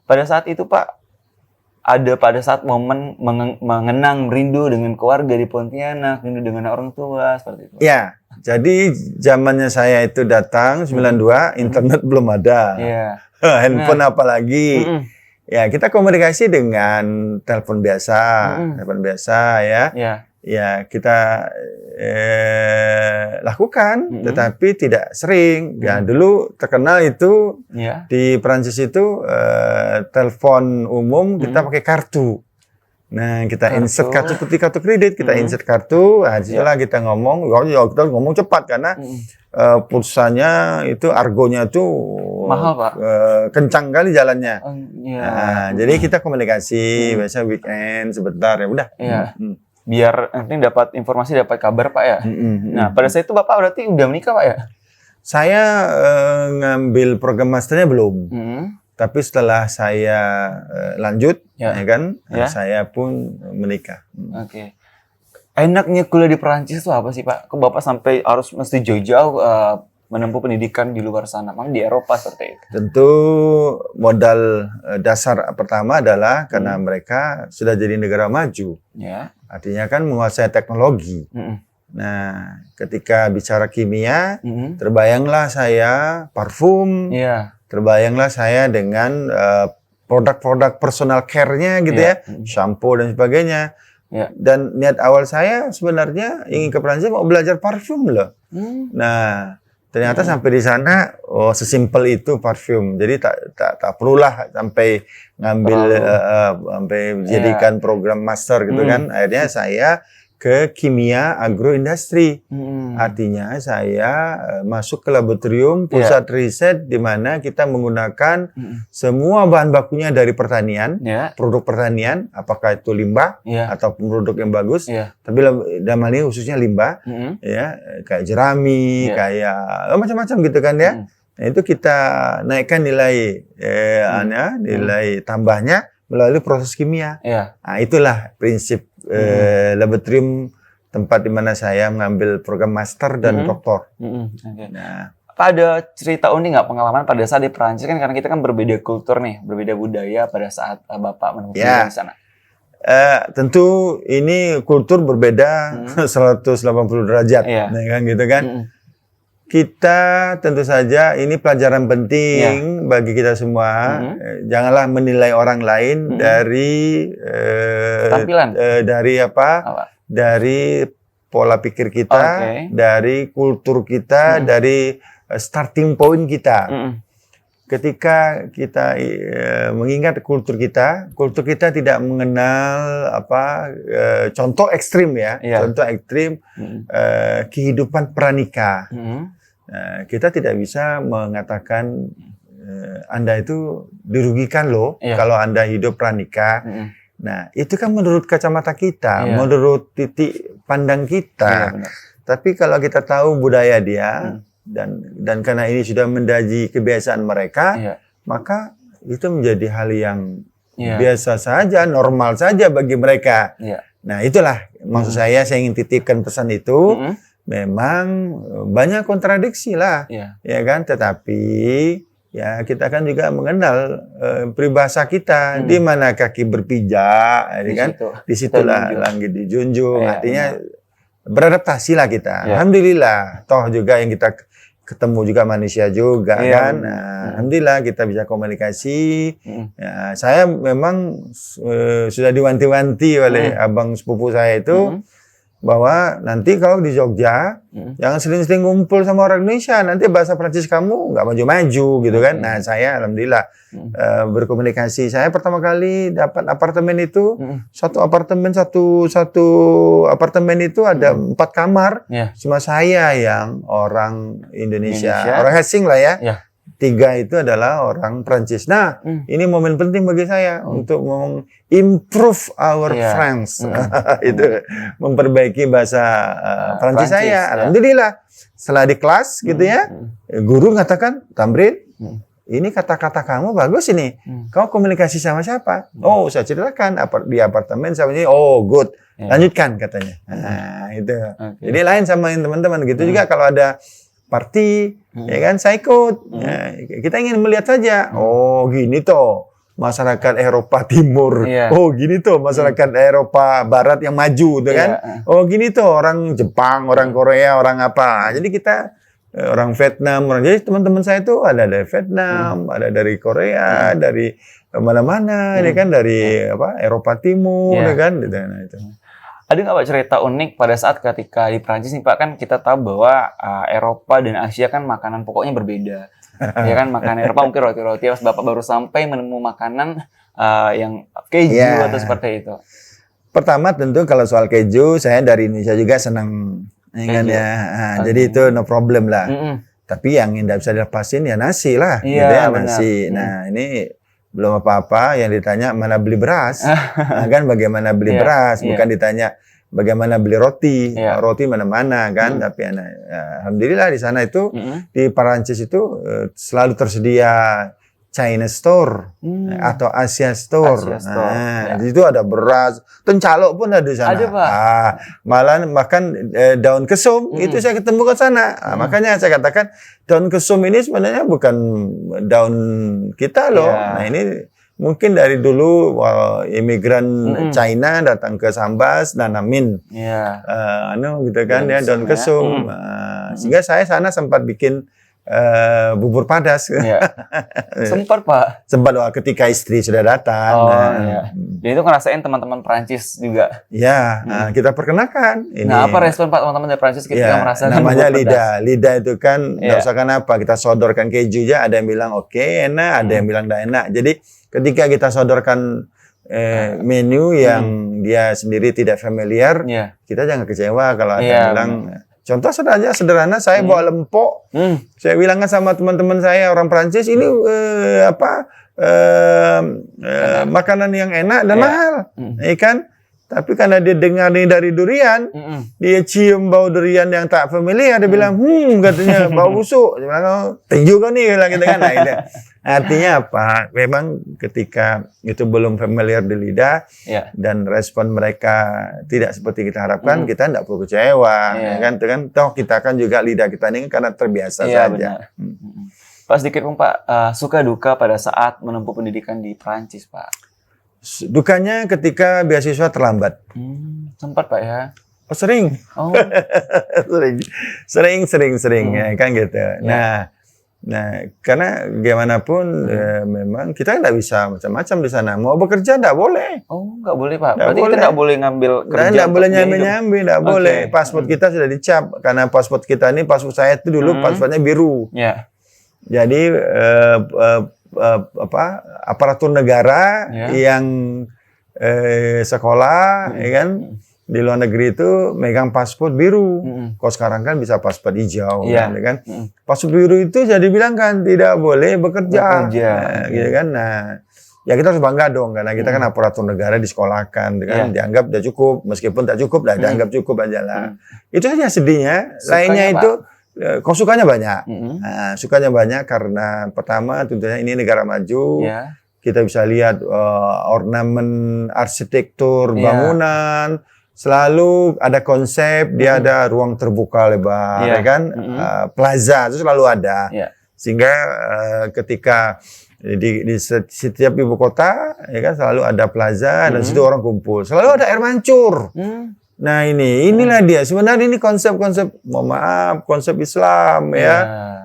Pada saat itu Pak, pada saat momen mengenang rindu dengan keluarga di Pontianak, rindu dengan orang tua seperti itu. Ya, jadi zamannya saya itu datang 92, internet belum ada, handphone apalagi. Ya, kita komunikasi dengan telepon biasa, ya kita lakukan, tetapi tidak sering. Ya, dulu terkenal itu di Prancis itu telepon umum kita pakai kartu. Nah, kita insert kartu seperti kartu kredit, kita insert kartu, setelah kita ngomong, kita ngomong cepat karena pulsanya itu argonya tuh mahal Pak, kencang kali jalannya. Nah, jadi kita komunikasi, biasa weekend sebentar ya udah. Biar nanti dapat informasi, dapat kabar Pak ya. Nah, pada saat itu Bapak berarti udah menikah Pak ya? Saya ngambil program masternya belum. Tapi setelah saya lanjut, saya pun menikah. Enaknya kuliah di Perancis itu apa sih Pak? Kok Bapak sampai harus mesti jauh-jauh menempuh pendidikan di luar sana, memang di Eropa seperti itu? Tentu modal dasar pertama adalah karena mereka sudah jadi negara maju. Artinya kan menguasai teknologi. Nah, ketika bicara kimia, terbayanglah saya parfum, terbayanglah saya dengan produk-produk personal care-nya gitu shampoo dan sebagainya. Dan niat awal saya sebenarnya ingin ke Prancis mau belajar parfum loh. Nah, ternyata sampai di sana, sesimpel itu parfum. Jadi tak perlulah sampai ngambil, sampai jadikan program master gitu kan. Akhirnya saya ke kimia agroindustri. Artinya saya masuk ke laboratorium pusat riset di mana kita menggunakan semua bahan bakunya dari pertanian, produk pertanian, apakah itu limbah atau produk yang bagus, tapi dalam hal ini khususnya limbah, kayak jerami, kayak macam-macam gitu kan ya. Nah, itu kita naikkan nilai nilai tambahnya melalui proses kimia. Nah, itulah prinsip laboratorium tempat di mana saya mengambil program master dan doktor. Nah, Pak, ada cerita unik nggak pengalaman pada saat di Perancis kan, karena kita kan berbeda kultur nih, berbeda budaya pada saat Bapak menempuh pendidikan di sana. Tentu ini kultur berbeda 180 derajat, kan gitu kan. Kita tentu saja ini pelajaran penting bagi kita semua. Janganlah menilai orang lain dari tampilan, dari dari pola pikir kita, dari kultur kita, dari starting point kita. ketika kita mengingat kultur kita tidak mengenal contoh ekstrim ya, contoh ekstrim kehidupan pranikah. Kita tidak bisa mengatakan Anda itu dirugikan loh kalau Anda hidup pranikah. Nah, itu kan menurut kacamata kita, menurut titik pandang kita. Tapi kalau kita tahu budaya dia dan karena ini sudah menjadi kebiasaan mereka, maka itu menjadi hal yang biasa saja, normal saja bagi mereka. Nah, itulah maksud saya ingin titipkan pesan itu. Memang banyak kontradiksi lah, ya kan? Tetapi ya kita kan juga mengenal peribahasa kita, di mana kaki berpijak, ya kan? Disitulah langit dijunjung. Artinya beradaptasi lah kita. Alhamdulillah, toh juga yang kita ketemu juga manusia juga kan. Nah, alhamdulillah kita bisa komunikasi. Ya, saya memang sudah diwanti-wanti oleh abang sepupu saya itu. Bahwa nanti kalau di Jogja jangan sering-sering ngumpul sama orang Indonesia, nanti bahasa Prancis kamu nggak maju-maju gitu kan. Nah, saya alhamdulillah berkomunikasi. Saya pertama kali dapat apartemen itu satu apartemen itu ada 4 kamar, cuma saya yang orang Indonesia. Orang asing lah ya. 3 itu adalah orang Prancis. Nah, ini momen penting bagi saya untuk improve our French. Itu memperbaiki bahasa Prancis saya. Alhamdulillah. Setelah di kelas gitu ya, guru mengatakan, "Tamrin, ini kata-kata kamu bagus ini. Kau komunikasi sama siapa?" Oh, saya ceritakan di apartemen sama ini. Oh, good. Lanjutkan katanya. Nah, itu. Jadi lain sama yang teman-teman gitu juga kalau ada party, ya kan, saya ikut. Ya, kita ingin melihat saja. Oh, gini toh masyarakat Eropa Timur. Oh, gini toh masyarakat Eropa Barat yang maju, tuh kan. Oh, gini toh orang Jepang, orang Korea, orang apa. Jadi kita orang Vietnam, jadi teman-teman saya itu ada dari Vietnam, ada dari Korea, dari mana-mana, ya kan, dari Eropa Timur, ya kan. Nah, itu. Ada nggak Pak cerita unik pada saat ketika di Prancis nih Pak, kan kita tahu bahwa Eropa dan Asia kan makanan pokoknya berbeda. Ya kan, makanan Eropa mungkin roti-roti, pas Bapak baru sampai menemu makanan yang keju atau seperti itu. Pertama tentu kalau soal keju, saya dari Indonesia juga senang kan ya. Nah, jadi itu no problem lah. Tapi yang tidak bisa dilepasin ya nasi lah, gitu ya, nasi. Nah, ini belum apa-apa yang ditanya mana beli beras. Nah, kan bagaimana beli beras, bukan ditanya bagaimana beli roti. Roti mana-mana kan, tapi alhamdulillah di sana itu di Perancis itu selalu tersedia China Store atau Asia Store. Nah, di situ ada beras, tencalok pun ada di sana. Ada, Pak. Malah makan daun kesum itu saya ketemu ke sana. Makanya saya katakan daun kesum ini sebenarnya bukan daun kita loh. Nah, ini mungkin dari dulu imigran China datang ke Sambas nanamin gitu kan ya, daun kesum. Sehingga saya sana sempat bikin bubur padas. Sempat Pak. Sempat ketika istri sudah datang. Jadi itu ngerasain teman-teman Prancis juga. Kita perkenalkan. Ini. Nah, apa respon Pak teman-teman dari Prancis ketika merasakan namanya lidah. Lidah itu kan nggak usah kenapa, kita sodorkan keju aja, ada yang bilang oke, enak, ada yang bilang tidak enak. Jadi ketika kita sodorkan menu yang dia sendiri tidak familiar, kita jangan kecewa kalau ada yang bilang. Contoh sederhana, saya bawa lempok, saya bilangkan sama teman-teman saya orang Prancis, ini makanan yang enak dan mahal, ya kan? Tapi karena dia dengar ini dari durian, dia cium bau durian yang tak familiar, dia bilang, katanya bau busuk. Dia bilang, tinju kan nih, bilang gitu kan. Nah, gitu. Artinya apa? Memang ketika itu belum familiar di lidah dan respon mereka tidak seperti kita harapkan, kita tidak perlu kecewa, ya kan? Toh kita kan juga lidah kita ini karena terbiasa saja. Pak, sedikit Pak, suka duka pada saat menempuh pendidikan di Prancis, Pak. Dukanya ketika beasiswa terlambat. Sempat Pak ya? Oh, sering. Oh. sering ya, kan gitu. Nah, karena gimana pun memang kita nggak bisa macam-macam di sana. Mau bekerja nggak boleh. Oh, nggak boleh Pak. Berarti kita nggak boleh ngambil kerja. Nggak boleh nyambi, nggak boleh. Paspor kita sudah dicap karena paspor kita ini, paspor saya itu dulu paspornya biru. Jadi aparatur negara yang sekolah, ya kan, di luar negeri itu megang paspor biru. Kalau sekarang kan bisa paspor hijau, kan, ya kan. Paspor biru itu jadi bilang kan tidak boleh bekerja. Gitu kan. Nah, ya kita harus bangga dong karena kita kan aparatur negara disekolahkan, kan, dianggap udah cukup, meskipun tak cukup lah, dianggap cukup aja lah. Itu saja sedihnya. Lainnya itu kok sukanya banyak. Nah, sukanya banyak karena pertama tentunya ini negara maju. Kita bisa lihat ornamen arsitektur bangunan, selalu ada konsep, dia ada ruang terbuka lebar, ya kan, plaza itu selalu ada, sehingga ketika di setiap ibu kota, ya kan, selalu ada plaza dan situ orang kumpul, selalu ada air mancur. Nah inilah dia sebenarnya ini konsep-konsep, mohon maaf, konsep Islam ya.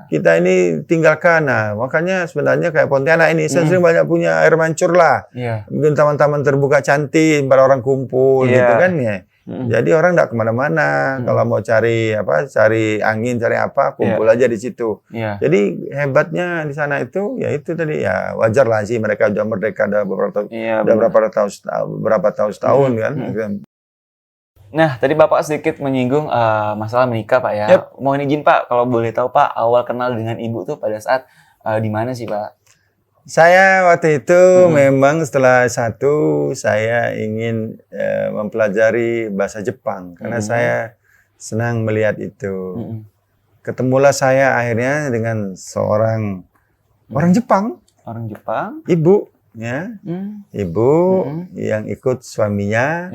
Kita ini tinggalkan. Nah, makanya sebenarnya kayak Pontianak ini sering banyak punya air mancur lah. Mungkin taman-taman terbuka cantik, para orang kumpul gitu kan ya. Jadi orang nggak kemana-mana. Kalau mau cari cari angin, cari apa, kumpul aja di situ. Jadi hebatnya di sana itu, ya itu tadi ya wajar lah sih mereka udah merdeka ada berapa tahun kan. Nah, tadi Bapak sedikit menyinggung masalah menikah, Pak ya. Mohon izin Pak, kalau boleh tahu Pak, awal kenal dengan Ibu tuh pada saat di mana sih Pak? Saya waktu itu memang setelah saya ingin mempelajari bahasa Jepang karena saya senang melihat itu. Ketemulah saya akhirnya dengan seorang orang Jepang. Orang Jepang? Ibu, ya. Ibu yang ikut suaminya.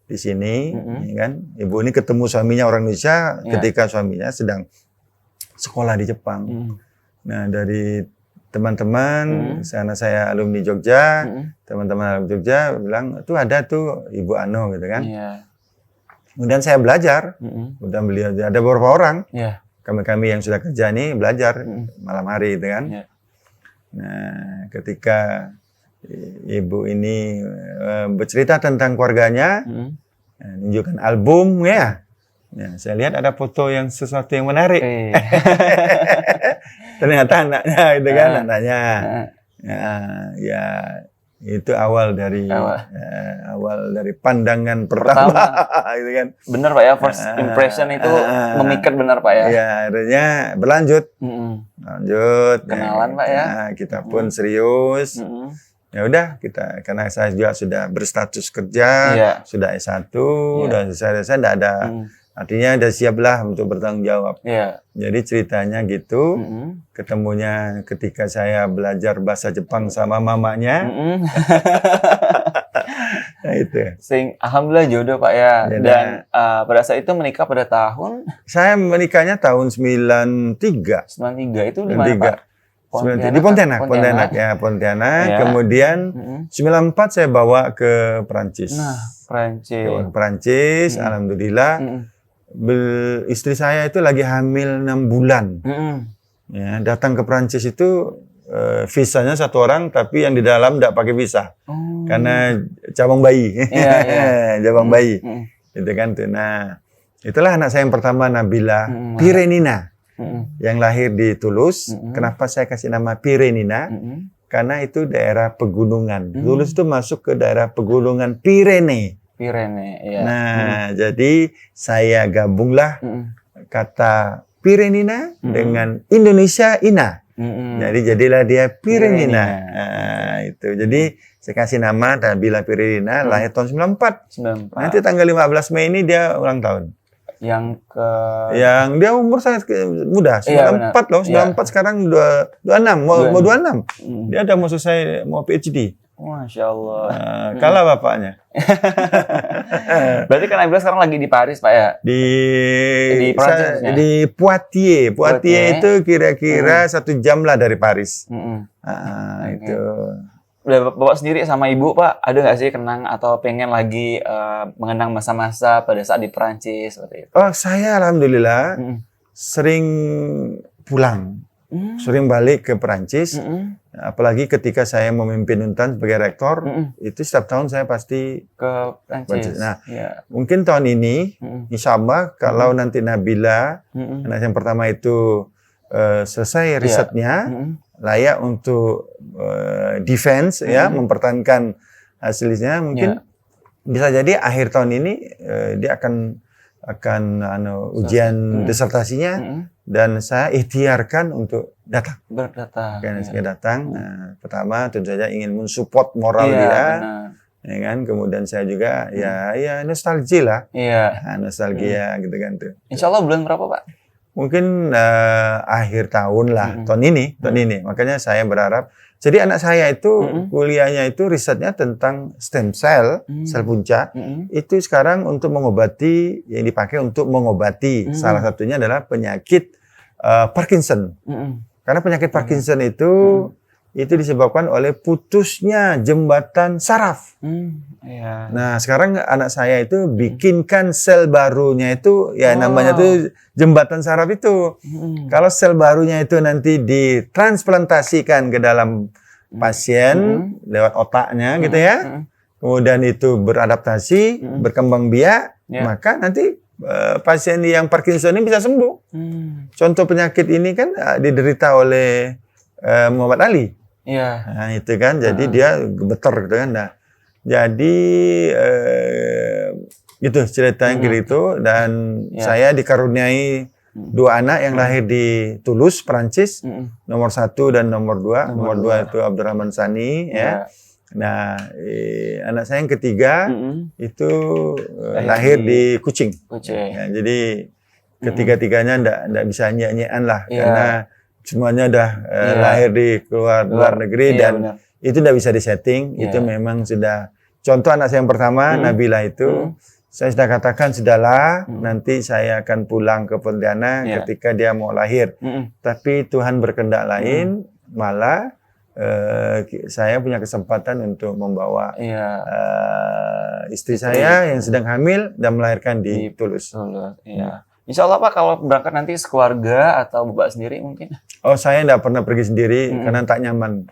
Di sini, ya kan, ibu ini ketemu suaminya orang Indonesia ketika suaminya sedang sekolah di Jepang. Nah dari teman-teman, karena saya alumni Jogja, teman-teman alumni Jogja bilang tuh ada tuh Ibu Ano gitu kan. Kemudian saya belajar, kemudian beliau ada beberapa orang, kami yang sudah kerja nih belajar malam hari gitu kan. Nah ketika Ibu ini bercerita tentang keluarganya, menunjukkan album ya. Saya lihat ada foto yang sesuatu yang menarik. Ternyata anaknya, itu kan anaknya. Ya itu awal dari pandangan pertama. Gitu kan. Bener Pak ya, first impression itu memikat benar Pak ya. Ya akhirnya berlanjut, kenalan Pak ya. Kita pun serius. Ya udah karena saya juga sudah berstatus kerja, sudah S1, dan saya tidak ada, artinya sudah siaplah untuk bertanggung jawab. Jadi ceritanya gitu, ketemunya ketika saya belajar bahasa Jepang sama mamanya. Nah itu. Alhamdulillah jodoh Pak ya. Dan pada saat itu menikah pada tahun? Saya menikahnya tahun 93. 93 itu di mana Pak? Di Pontianak. Kemudian 94 saya bawa ke Perancis. Nah, Perancis, alhamdulillah. Istri saya itu lagi hamil 6 bulan. Ya, datang ke Perancis itu visanya 1 orang, tapi yang di dalam tidak pakai visa. Karena cabang bayi. Cabang bayi. Itu kan tuh. Nah, itulah anak saya yang pertama, Nabila Pirenina. Yang lahir di Toulouse. Kenapa saya kasih nama Pirenina? Karena itu daerah pegunungan. Toulouse itu masuk ke daerah pegunungan Pirene. Nah, jadi saya gabunglah kata Pirenina dengan Indonesia Ina. Jadi jadilah dia Pirenina. Nah, itu. Jadi saya kasih nama Nabila Pirenina, lahir tahun 94. Nanti tanggal 15 Mei ini dia ulang tahun. Yang dia umur sangat muda, 94 loh, 94 sekarang 26, mau 26. Dia udah mau selesai, mau PhD. Masya Allah. Kalah bapaknya. Berarti kan Nabila sekarang lagi di Paris Pak ya? Di Poitiers. Poitiers itu kira-kira 1 jam lah dari Paris. Itu. Udah Bapak sendiri sama Ibu Pak, ada nggak sih kenang atau pengen lagi mengenang masa-masa pada saat di Perancis seperti itu? Oh, saya alhamdulillah sering pulang, sering balik ke Perancis. Apalagi ketika saya memimpin Untan sebagai rektor, itu setiap tahun saya pasti ke Perancis. Nah, mungkin tahun ini, insya Allah kalau nanti Nabila, anak yang pertama itu selesai risetnya, layak untuk defense ya, mempertahankan hasilnya, mungkin bisa jadi akhir tahun ini dia akan ujian disertasinya dan saya ikhtiarkan untuk datang. Saya datang. Pertama tentu saja ingin mensupport moral dia, ya kan. Kemudian saya juga ya nostalgia lah, nostalgia gitu kan tuh. Insya Allah bulan berapa Pak? Mungkin akhir tahun lah, tahun ini. Makanya saya berharap. Jadi anak saya itu kuliahnya itu risetnya tentang stem cell, sel punca. Itu sekarang untuk mengobati, yang dipakai untuk mengobati. Salah satunya adalah penyakit Parkinson. Karena penyakit Parkinson itu disebabkan oleh putusnya jembatan saraf. Nah, sekarang anak saya itu bikinkan sel barunya itu, ya namanya itu jembatan saraf itu. Kalau sel barunya itu nanti ditransplantasikan ke dalam pasien lewat otaknya gitu ya. Kemudian itu beradaptasi, berkembang biak, maka nanti pasien yang Parkinson ini bisa sembuh. Contoh penyakit ini kan diderita oleh Muhammad Ali. Nah, itu kan, jadi dia gemeter gitu kan. Nah, jadi itu ceritanya gitu. Dan saya dikaruniai 2 anak yang lahir di Toulouse, Perancis, nomor 1 dan nomor 2. Nomor 2 itu Abdurrahman Sani, ya. Nah, anak saya yang ketiga itu lahir di Kuching. Ya, jadi ketiga-tiganya ndak bisa nyanyian lah, karena semuanya udah lahir di luar negeri dan itu udah bisa disetting. Itu memang sudah contoh. Anak saya yang pertama Nabila itu saya sudah katakan sudahlah, nanti saya akan pulang ke Pontianak ketika dia mau lahir. Tapi Tuhan berkehendak lain, malah saya punya kesempatan untuk membawa istri saya yang sedang hamil dan melahirkan di Toulouse. Insya Allah Pak, kalau berangkat nanti sekeluarga atau Bapak sendiri mungkin? Oh, saya tidak pernah pergi sendiri karena tak nyaman.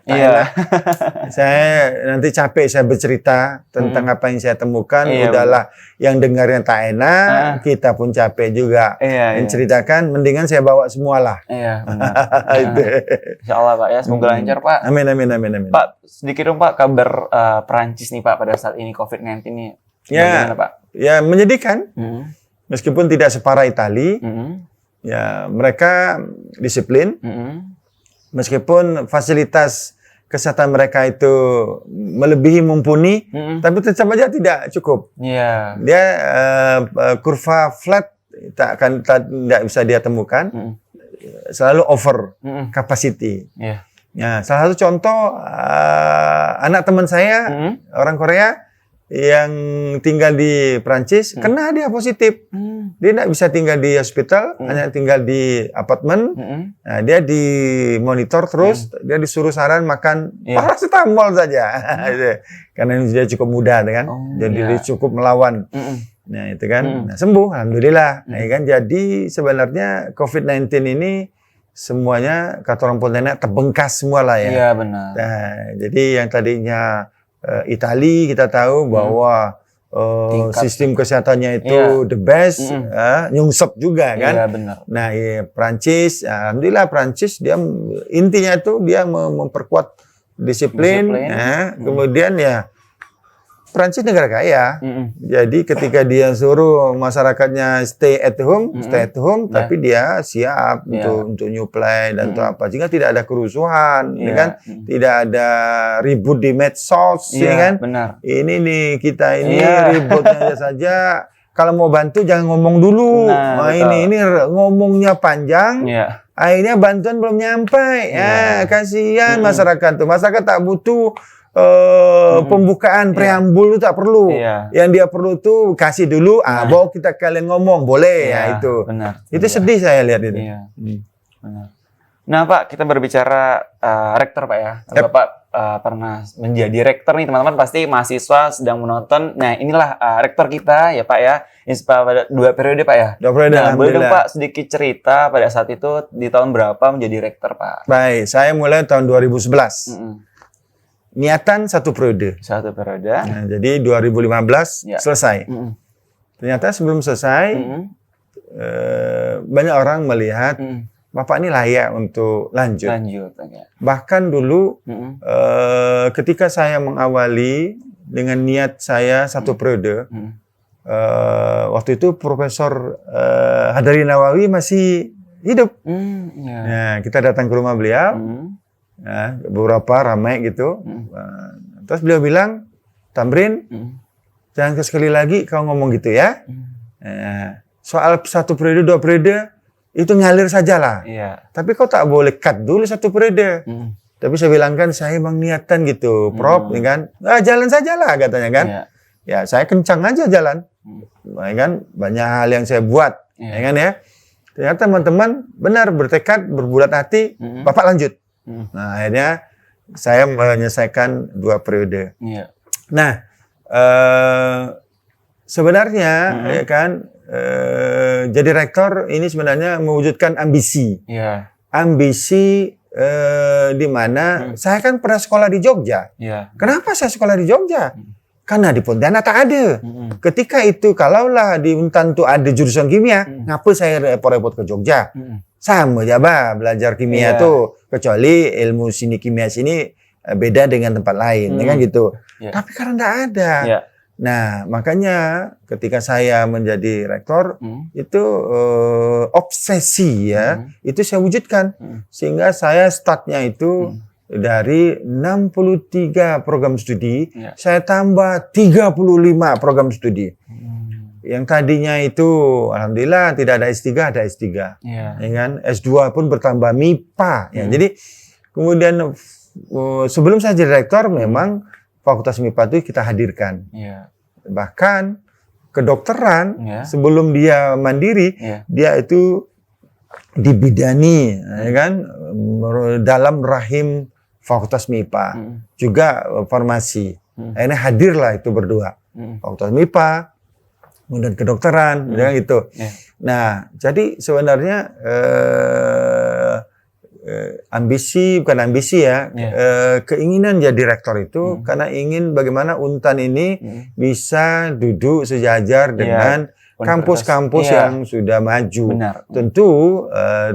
Saya nanti capek saya bercerita tentang apa yang saya temukan. Udahlah, yang dengarnya tak enak, kita pun capek juga menceritakan. Mendingan saya bawa semualah. Insya Allah Pak ya, semoga lancar Pak. Amin. Pak, sedikit dong Pak kabar Perancis nih Pak pada saat ini COVID-19 nih. Bagaimana Pak? Ya menyedihkan. Meskipun tidak separah Italia, ya mereka disiplin. Meskipun fasilitas kesehatan mereka itu melebihi mumpuni, tapi tetap saja tidak cukup. Dia kurva flat tidak bisa dia temukan, selalu over capacity. Ya, salah satu contoh anak teman saya orang Korea yang tinggal di Prancis, kena dia positif. Dia tidak bisa tinggal di hospital, hanya tinggal di apartemen. Nah, dia dimonitor terus, dia disuruh saran makan paracetamol saja. Karena dia cukup muda kan, jadi dia cukup melawan. Nah, itu kan. Nah, sembuh, alhamdulillah. Nah, kan, jadi sebenarnya COVID-19 ini semuanya kata orang Pontianak terbengkas semua lah ya. Iya, benar. Nah, jadi yang tadinya Italia kita tahu bahwa sistem kesehatannya itu the best, nyungsep juga kan. Iya, benar. Nah, Prancis, alhamdulillah Prancis dia intinya itu dia memperkuat disiplin. Kemudian ya Prancis negara kaya, jadi ketika dia suruh masyarakatnya stay at home, tapi dia siap untuk nyuplai dan untuk apa, sehingga tidak ada kerusuhan, ya kan, tidak ada ribut di medsos, ya kan. Benar. Ini nih kita ini ributnya saja. Kalau mau bantu jangan ngomong dulu. Nah, ini ngomongnya panjang. Akhirnya bantuan belum nyampe. Kasihan masyarakat tuh. Masyarakat tak butuh pembukaan preambul itu tak perlu. Yang dia perlu tuh kasih dulu, bawa kita kalian ngomong, boleh itu. Benar. Itu sedih saya lihat itu. Benar. Nah Pak, kita berbicara rektor Pak ya. Bapak pernah menjadi rektor nih, teman-teman pasti mahasiswa sedang menonton. Nah, inilah rektor kita ya Pak ya. Pada 2 periode Pak ya. 2 periode. Nah, boleh dong Pak sedikit cerita pada saat itu di tahun berapa menjadi rektor Pak? Baik, saya mulai tahun 2011. Niatan 1 periode. 1 periode. Nah, jadi 2015 selesai. Ternyata sebelum selesai banyak orang melihat Bapak ini layak untuk lanjut. Okay. Bahkan dulu ketika saya mengawali dengan niat saya satu periode, waktu itu Profesor Hadari Nawawi masih hidup. Nah, kita datang ke rumah beliau, nah, beberapa ramai gitu. Terus beliau bilang, Tamrin, jangan sekali lagi kau ngomong gitu ya. Nah, soal satu periode, 2 periode, itu ngalir sajalah. Tapi kau tak boleh cut dulu satu periode. Tapi saya bilang kan, saya emang niatan gitu, Prof, ya kan. Jalan sajalah katanya kan. Ya, saya kencang aja jalan. Ya kan, banyak hal yang saya buat. Ya kan ya. Ternyata teman-teman benar bertekad, berbulat hati, Bapak lanjut. Nah, akhirnya saya menyelesaikan 2 periode. Nah, sebenarnya ya kan, jadi rektor ini sebenarnya mewujudkan ambisi. Ambisi di mana saya kan pernah sekolah di Jogja. Kenapa saya sekolah di Jogja? Karena di Pontianak tak ada. Ketika itu kalaulah di Untan tuh ada jurusan kimia, ngapa saya repot-repot ke Jogja? Sama aja belajar kimia tuh, kecuali ilmu sini kimia sini beda dengan tempat lain, ya kan gitu. Tapi karena tidak ada. Nah, makanya ketika saya menjadi rektor itu obsesi ya, itu saya wujudkan sehingga saya startnya itu dari 63 program studi, saya tambah 35 program studi. Yang tadinya itu alhamdulillah tidak ada S3, ada S3. Ya kan? S2 pun bertambah MIPA ya. Jadi kemudian sebelum saya jadi rektor memang Fakultas MIPA itu kita hadirkan. Bahkan kedokteran sebelum dia mandiri, dia itu dibidani ya kan dalam rahim Fakultas MIPA, juga farmasi. Akhirnya hadirlah itu berdua. Fakultas MIPA, kemudian kedokteran, ya gitu. Nah, jadi sebenarnya bukan ambisi ya, keinginan jadi rektor itu karena ingin bagaimana Untan ini bisa duduk sejajar dengan kampus-kampus yang sudah maju. Tentu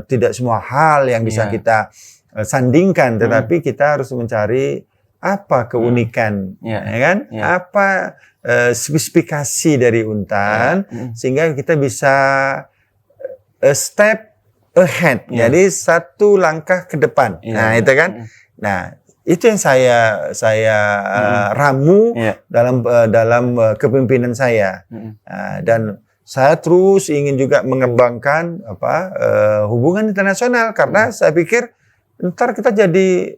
tidak semua hal yang bisa kita sandingkan, tetapi kita harus mencari apa keunikan, ya kan? Apa spesifikasi dari Untan sehingga kita bisa step ahead, jadi satu langkah ke depan. Nah, itu kan. Nah, itu yang saya ramu dalam kepemimpinan saya. Dan saya terus ingin juga mengembangkan hubungan internasional karena saya pikir ntar kita jadi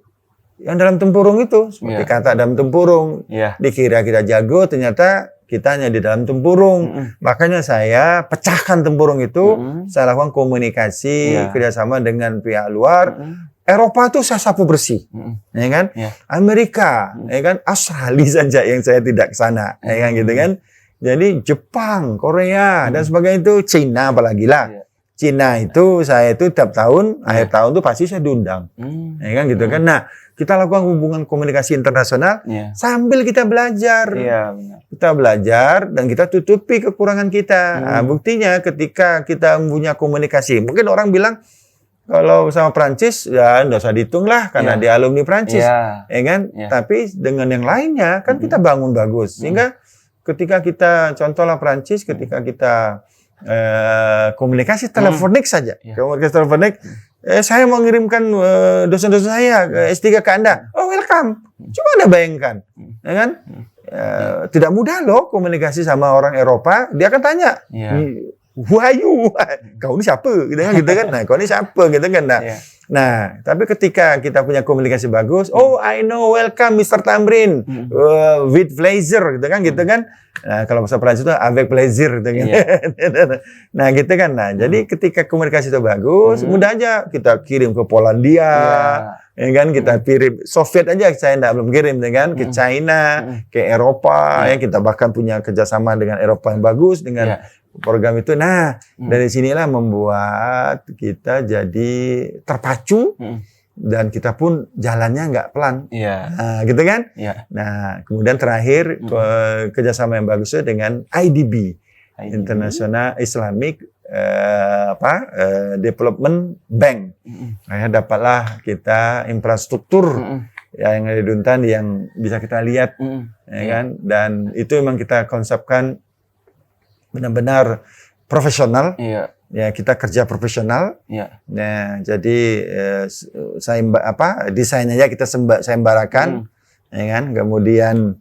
yang dalam tempurung itu, seperti kata dalam tempurung, dikira kita jago, ternyata kita hanya di dalam tempurung. Makanya saya pecahkan tempurung itu, saya lakukan komunikasi, kerjasama dengan pihak luar. Eropa tuh saya sapu bersih, ya kan? Amerika, ya kan? Australia saja yang saya tidak ke sana, ya kan gitu kan? Jadi Jepang, Korea, dan sebagainya itu, Cina apalagi lah. Cina itu saya itu tiap tahun akhir tahun tuh pasti saya diundang, ya kan gitu kan. Nah, kita lakukan hubungan komunikasi internasional sambil kita belajar, kita belajar dan kita tutupi kekurangan kita. Nah, buktinya ketika kita punya komunikasi, mungkin orang bilang kalau sama Prancis ya nggak usah dihitung lah karena dia alumni Prancis, ya kan. Tapi dengan yang lainnya kan kita bangun bagus, sehingga ketika kita contohlah Prancis, ketika kita komunikasi teleponik saja, komunikasi teleponik, saya mau ngirimkan dosen-dosen saya S3 ke Anda. Oh, welcome. Coba Anda bayangkan, ya kan? Tidak mudah loh komunikasi sama orang Eropa. Dia akan tanya, who are you? Kau ini siapa? Gitu kan? Nah, kau ini siapa? Gitu kan? Nah, tapi ketika kita punya komunikasi bagus, oh, I know, welcome Mr. Tamrin, with pleasure, gitu kan? Nah, kalau bahasa Prancis itu avec plaisir, gitu kan? Nah, gitu kan? Nah, jadi ketika komunikasi itu bagus, mudah aja kita kirim ke Polandia, ya kan? Kita kirim Soviet aja, saya belum kirim, ya kan? Ke China, ke Eropa, ya kita bahkan punya kerjasama dengan Eropa yang bagus dengan program itu. Nah, dari sinilah membuat kita jadi terpacu dan kita pun jalannya nggak pelan, nah, gitu kan? Nah, kemudian terakhir kerjasama yang bagus itu dengan IDB, International Islamic Development Bank. Nah, dapatlah kita infrastruktur yang ada di Duntan yang bisa kita lihat, ya kan? Dan itu memang kita konsepkan benar-benar profesional. Ya, kita kerja profesional. Nah, jadi desainnya aja kita sayembarakan, ya kan? Kemudian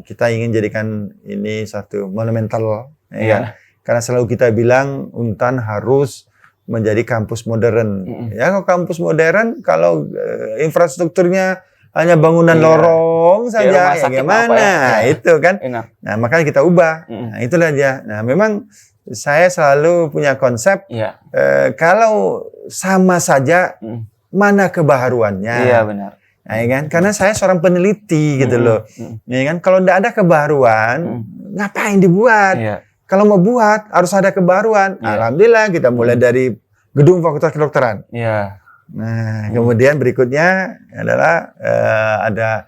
kita ingin jadikan ini satu monumental, ya kan? Karena selalu kita bilang Untan harus menjadi kampus modern. Ya, kalau kampus modern, kalau infrastrukturnya hanya bangunan lorong saja, ya gimana? Itu kan. Nah, makanya kita ubah. Nah, itulah dia. Nah, memang saya selalu punya konsep, kalau sama saja, mana kebaharuannya? Iya, benar. Nah, ya kan? Karena saya seorang peneliti gitu loh. Ya kan? Kalau tidak ada kebaruan, ngapain dibuat? Kalau mau buat harus ada kebaruan. Alhamdulillah kita mulai dari gedung Fakultas Kedokteran. Nah, kemudian berikutnya adalah ada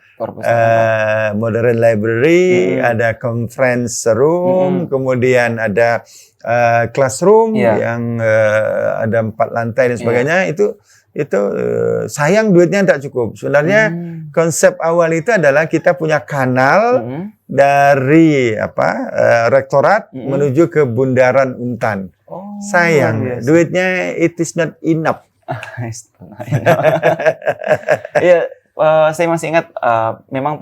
modern library, ada conference room, kemudian ada classroom yang ada 4 lantai dan sebagainya. Itu sayang duitnya tidak cukup. Sebenarnya konsep awal itu adalah kita punya kanal dari rektorat menuju ke Bundaran Untan. Sayang, duitnya it is not enough. Iya, saya masih ingat memang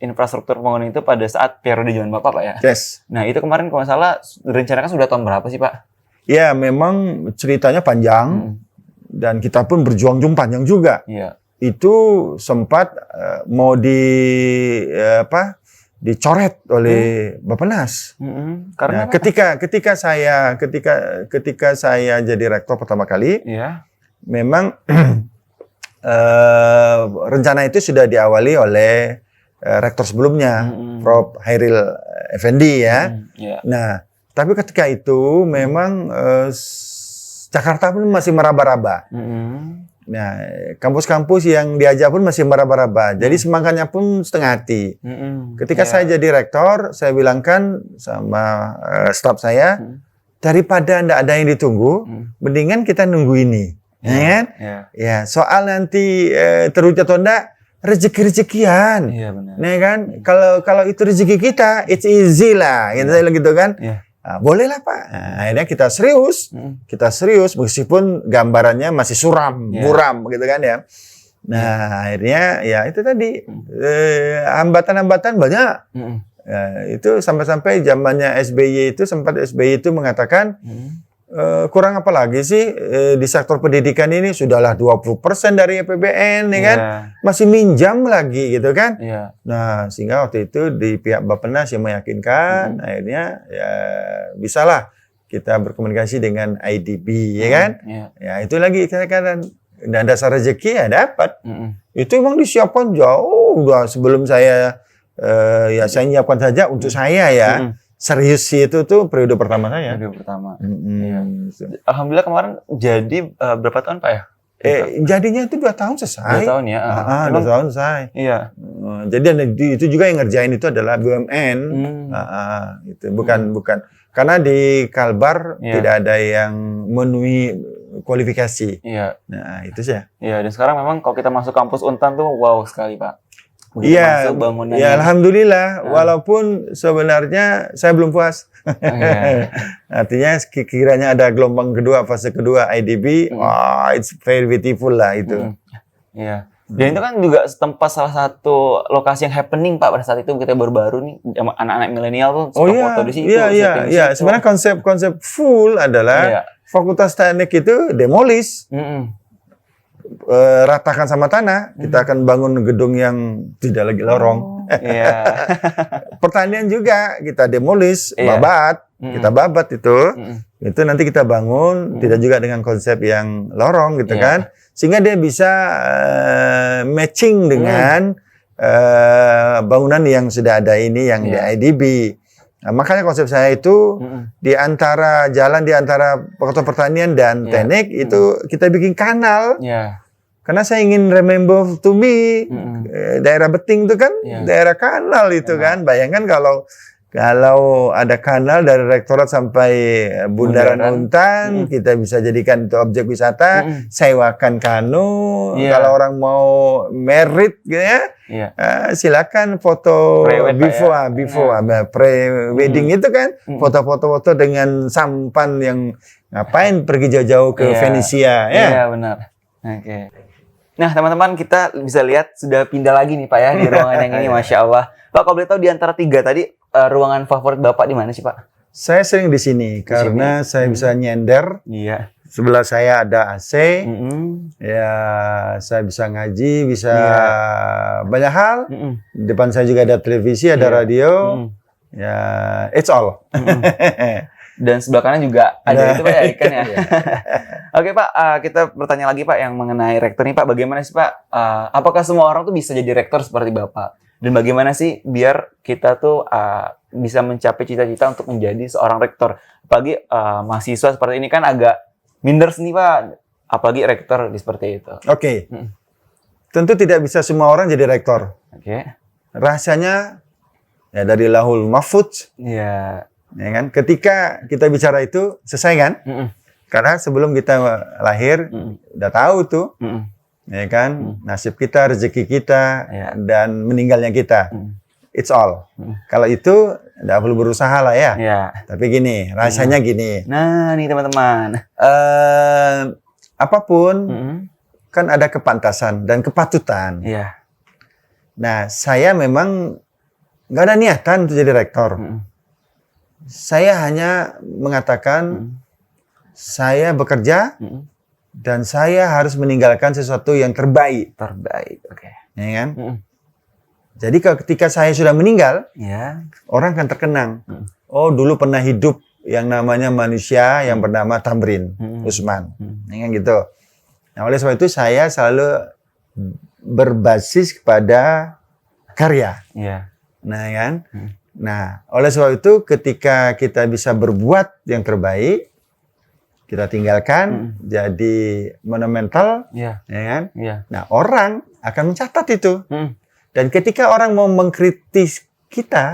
infrastruktur pembangunan itu pada saat periode zaman Bapak, Pak ya. Yes. Nah, itu kemarin kalau nggak salah direncanakan sudah tahun berapa sih, Pak? Ya, memang ceritanya panjang. Dan kita pun berjuang panjang juga. Itu sempat mau dicoret oleh Bappenas. Karena ketika saya jadi rektor pertama kali, memang rencana itu sudah diawali oleh rektor sebelumnya, Prof. Hairil Effendi ya. Nah, tapi ketika itu memang Jakarta pun masih meraba-raba. Nah, kampus-kampus yang diajak pun masih meraba-raba. Jadi semangatnya pun setengah hati. Ketika saya jadi rektor, saya bilangkan sama staf saya, daripada tidak ada yang ditunggu, mendingan kita nunggu ini. Ya kan? Ya, soal nanti terwujud atau enggak, rezeki-rezekian. Nah, kan? Kalau itu rezeki kita, it's easy lah. Gitu kan? Nah, bolehlah Pak. Nah, akhirnya kita serius meskipun gambarannya masih buram gitu kan ya. Nah, akhirnya ya itu tadi hambatan-hambatan banyak. Itu sampai-sampai zamannya SBY itu SBY itu mengatakan kurang apa lagi sih di sektor pendidikan ini sudahlah 20% dari APBN ya kan, masih minjam lagi gitu kan. Nah, sehingga waktu itu di pihak Bappenas yang meyakinkan, akhirnya ya bisalah kita berkomunikasi dengan IDB ya kan. Ya itu lagi kadang-kadang dan dasar rezeki ya dapat. Itu memang disiapkan jauh udah sebelum saya ya saya nyiapkan saja untuk saya ya. Serius sih itu tuh periode pertama saya. Alhamdulillah kemarin jadi berapa tahun Pak ya? Jadinya itu 2 tahun selesai. 2 tahun ya? 2 tahun selesai. Jadi itu juga yang ngerjain itu adalah BUMN. Itu bukan karena di Kalbar tidak ada yang memenuhi kualifikasi. Nah itu sih. Dan sekarang memang kalau kita masuk kampus Untan tuh wow sekali Pak. Iya, ya alhamdulillah. Walaupun sebenarnya saya belum puas. Artinya kiranya ada gelombang kedua, fase kedua IDB, wah, it's very beautiful lah itu. Dan itu kan juga setempat salah satu lokasi yang happening Pak pada saat itu kita baru-baru nih anak-anak milenial tuh suka foto di situ. Iya. Sebenarnya konsep full adalah Fakultas Teknik itu demolish. Ratakan sama tanah, kita akan bangun gedung yang tidak lagi lorong. Pertanian juga kita demolish, kita babat itu nanti kita bangun tidak juga dengan konsep yang lorong gitu kan, sehingga dia bisa matching dengan bangunan yang sudah ada ini yang di IDB. Nah, makanya konsep saya itu di antara Fakultas Pertanian dan Teknik itu kita bikin kanal. Karena saya ingin remember to me daerah Beting itu kan daerah kanal itu kan. Bayangkan kalau Kalau ada kanal dari rektorat sampai Bundaran Untan, kita bisa jadikan itu objek wisata, sewakan kanu. Kalau orang mau merit gitu ya, silakan foto pre-wedding itu kan, foto-foto dengan sampan yang ngapain pergi jauh-jauh ke Venesia ya. Iya benar. Oke. Nah teman-teman, kita bisa lihat sudah pindah lagi nih Pak ya di ruangan yang ini, Masya Allah. Pak, kalau boleh tahu di antara 3 tadi, ruangan favorit Bapak di mana sih Pak? Saya sering di sini karena saya bisa nyender. Iya. Sebelah saya ada AC. Ya, saya bisa ngaji, bisa banyak hal. Depan saya juga ada televisi, ada radio. Ya, it's all. Dan sebelah kanan juga ada itu Pak ya, ikan ya. Oke Pak, kita bertanya lagi Pak yang mengenai rektor nih Pak. Bagaimana sih Pak, apakah semua orang tuh bisa jadi rektor seperti Bapak? Dan bagaimana sih biar kita tuh bisa mencapai cita-cita untuk menjadi seorang rektor? Apalagi mahasiswa seperti ini kan agak minder nih Pak, apalagi rektor seperti itu. Oke. Tentu tidak bisa semua orang jadi rektor. Rahasianya ya dari lahul mahfudz. Iya. Ya kan? Ketika kita bicara itu selesai kan? Karena sebelum kita lahir udah tahu tuh. Ya kan, nasib kita, rezeki kita, dan meninggalnya kita. It's all. Kalau itu, tidak perlu berusaha lah ya. Tapi gini, rasanya gini. Nah, nih teman-teman. Apapun, kan ada kepantasan dan kepatutan. Nah, saya memang nggak ada niatan untuk jadi rektor. Saya hanya mengatakan, saya bekerja, dan saya harus meninggalkan sesuatu yang terbaik. Ya kan? Jadi ketika saya sudah meninggal, orang akan terkenang. Oh, dulu pernah hidup yang namanya manusia yang bernama Tamrin Usman. Ya kan gitu. Nah, oleh sebab itu saya selalu berbasis kepada karya. Nah, kan? Nah, oleh sebab itu ketika kita bisa berbuat yang terbaik, kita tinggalkan jadi monumental, ya kan? Nah, orang akan mencatat itu. Dan ketika orang mau mengkritik kita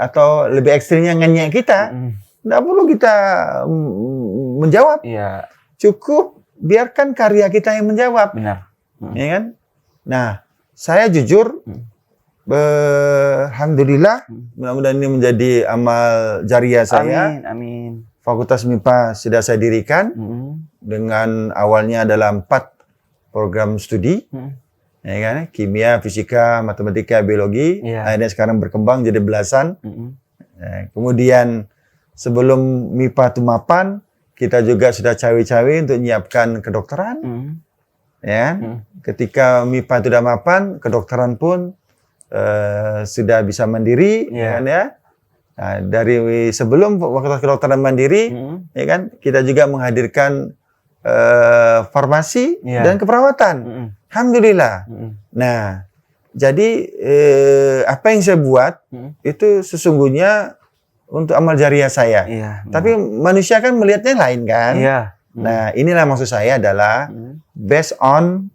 atau lebih ekstrimnya ngenyek kita, tidak perlu kita menjawab. Cukup biarkan karya kita yang menjawab. Ya kan? Nah, saya jujur, alhamdulillah, mudah-mudahan ini menjadi amal jariah saya. Amin. Fakultas MIPA sudah saya dirikan dengan awalnya adalah 4 program studi, ya kan? Kimia, fisika, matematika, biologi. Akhirnya sekarang berkembang jadi belasan. Kemudian sebelum MIPA itu mapan, kita juga sudah cawe-cawe untuk menyiapkan kedokteran. Ya, ketika MIPA itu sudah mapan, kedokteran pun sudah bisa mandiri, ya kan ya. Nah, dari sebelum Fakultas Kedokteran mandiri, ya kan, kita juga menghadirkan farmasi dan keperawatan. Alhamdulillah. Nah, jadi apa yang saya buat itu sesungguhnya untuk amal jariah saya. Tapi manusia kan melihatnya lain kan. Nah, inilah maksud saya adalah based on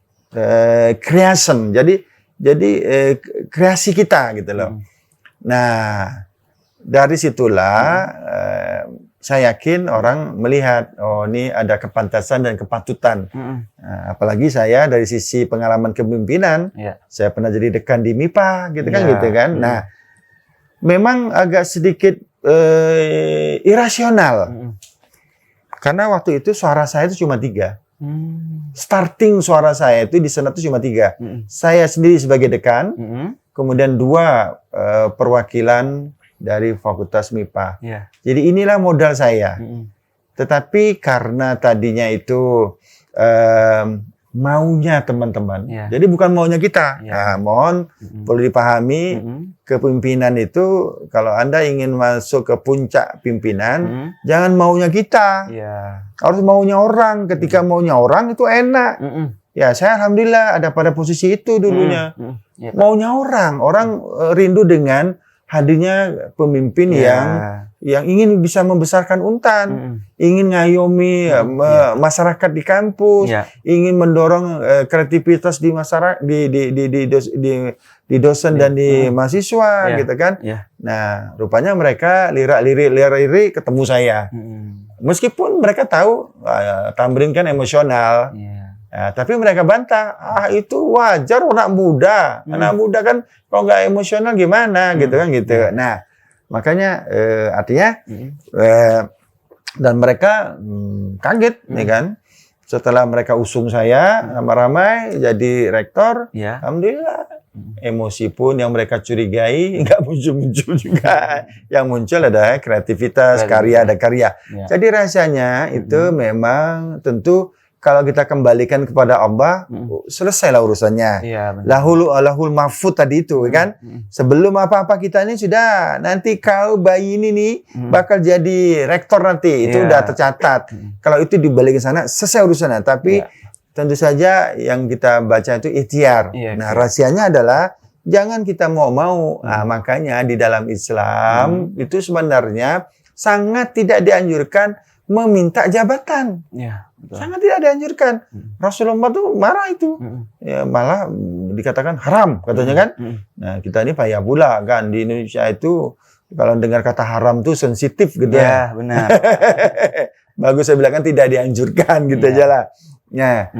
creation. Jadi kreasi kita gitu loh. Nah, dari situlah saya yakin orang melihat, oh ini ada kepantasan dan kepatutan. Nah, apalagi saya dari sisi pengalaman kepemimpinan, saya pernah jadi dekan di MIPA, gitu kan. Nah, memang agak sedikit irasional. Karena waktu itu suara saya itu cuma 3. Starting suara saya itu di Senat itu cuma 3. Saya sendiri sebagai dekan, kemudian 2 perwakilan dari Fakultas MIPA. Jadi inilah modal saya. Tetapi karena tadinya itu maunya teman-teman, jadi bukan maunya kita. Nah, mohon perlu dipahami, kepemimpinan itu kalau Anda ingin masuk ke puncak pimpinan, jangan maunya kita. Harus maunya orang. Ketika maunya orang itu enak. Ya, saya alhamdulillah ada pada posisi itu dulunya. Maunya orang rindu dengan hadirnya pemimpin yang ingin bisa membesarkan Untan, ingin ngayomi masyarakat di kampus, ingin mendorong kreativitas di masyarakat di di dosen dan di mahasiswa Iya. gitu kan. Iya. Nah, rupanya mereka lirik ketemu saya. Meskipun mereka tahu Tamrin kan emosional. Iya. Nah, tapi mereka bantah, itu wajar anak muda. Anak muda kan kalau nggak emosional gimana gitu kan gitu. Nah, makanya artinya dan mereka kaget nih kan. Setelah mereka usung saya ramai-ramai jadi rektor, Iya. alhamdulillah emosi pun yang mereka curigai nggak muncul-muncul juga. Yang muncul ada kreativitas, karya, ada karya. Iya. Jadi rasanya itu memang tentu kalau kita kembalikan kepada Allah, selesailah urusannya. Iya, benar. Lahul mahfud tadi itu kan. Sebelum apa-apa kita ini sudah nanti kau bayi ini nih bakal jadi rektor nanti. Itu Iya. udah tercatat. Kalau itu dibalik ke sana selesai urusannya. Tapi tentu saja yang kita baca itu ikhtiar. Iya, Nah, rahasianya adalah jangan kita mau-mau. Nah, makanya di dalam Islam itu sebenarnya sangat tidak dianjurkan meminta jabatan. Iya, betul. Sangat tidak dianjurkan. Rasulullah tuh marah itu. Ya, malah dikatakan haram katanya kan. Nah, kita ini payah pula kan di Indonesia itu kalau dengar kata haram tuh sensitif gitu Iya, benar. Bagus saya bilang kan tidak dianjurkan gitu aja lah. Nah,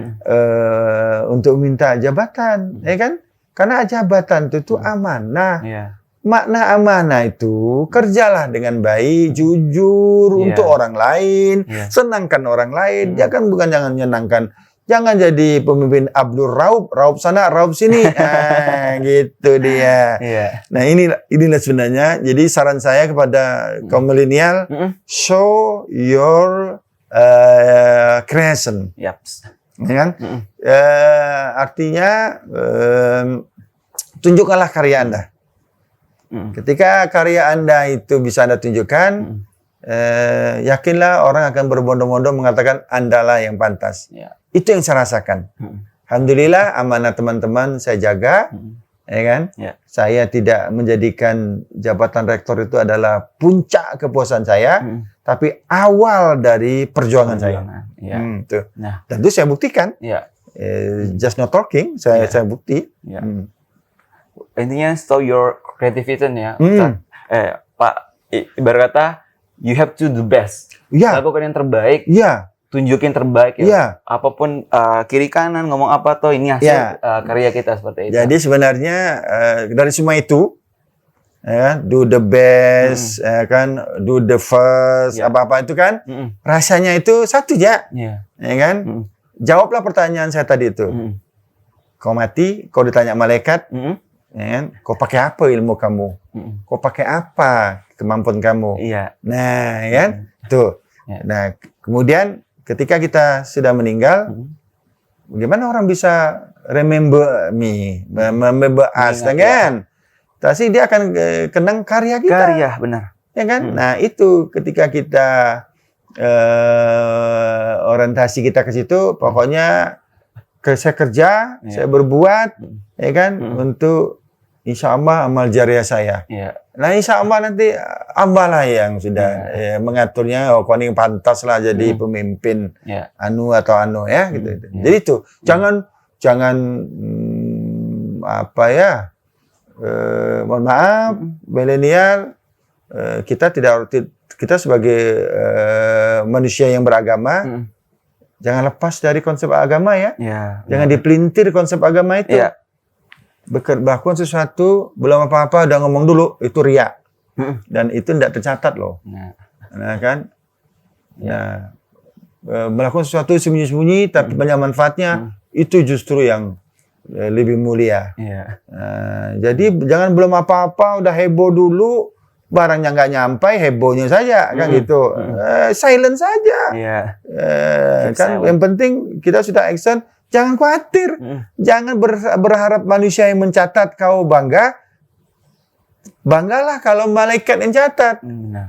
untuk minta jabatan, ya kan? Karena jabatan itu amanah. Iya. Makna amanah itu kerjalah dengan baik, jujur untuk orang lain, senangkan orang lain. Jangan menyenangkan. Jangan jadi pemimpin Abdul Raub sana, Raub sini. Gitu dia. Iya. Nah, inilah sebenarnya. Jadi saran saya kepada kaum milenial, show your creation. Yaps. Ya kan? Artinya tunjukkanlah karya Anda. Ketika karya Anda itu bisa Anda tunjukkan, yakinlah orang akan berbondong-bondong mengatakan Andalah yang pantas. Itu yang saya rasakan. Alhamdulillah amanah teman-teman saya jaga, ya kan? Saya tidak menjadikan jabatan rektor itu adalah puncak kepuasan saya, tapi awal dari perjuangan saya. Tuh. Nah, Dan itu saya buktikan. Just not talking, saya bukti. Intinya show your creativity ya. Hmm. Pak, ibarat kata you have to do the best. Iya. Lakukan yang terbaik. Iya. Tunjukin terbaik ya. Iya. Apapun kiri kanan ngomong apa toh ini hasil karya kita seperti itu. Jadi sebenarnya dari semua itu, ya, do the best, ya kan, do the first, apa-apa itu kan, rasanya itu satu aja, ya kan. Jawablah pertanyaan saya tadi itu. Kau mati, kau ditanya malaikat, ya kan, kau pakai apa ilmu kamu? Kau pakai apa kemampuan kamu? Nah, ya kan, tuh. Nah, kemudian ketika kita sudah meninggal, bagaimana orang bisa remember me, remember us, kan? Tapi dia akan kenang karya kita. Karya, benar. Ya kan? Nah, itu ketika kita orientasi kita ke situ, pokoknya saya kerja, saya berbuat, ya kan, untuk insya Allah amal jariah saya. Nah, insya Allah nanti Allah lah yang sudah mengaturnya. Oh, kau ini pantas lah jadi pemimpin anu atau anu ya, gitu. Jadi itu jangan apa ya? Mohon maaf, milenial, kita sebagai manusia yang beragama, jangan lepas dari konsep agama ya. Jangan dipelintir konsep agama itu. Melakukan sesuatu belum apa-apa udah ngomong dulu itu riya. Dan itu tidak tercatat loh. Nah kan. Nah, melakukan sesuatu sembunyi-sembunyi tapi banyak manfaatnya, itu justru yang lebih mulia. Jadi jangan belum apa-apa udah heboh dulu, barangnya nggak nyampai, hebohnya saja kan gitu. Silent saja. Kan yang penting kita sudah action. Jangan khawatir, jangan berharap manusia yang mencatat kau bangga. Banggalah kalau malaikat yang catat.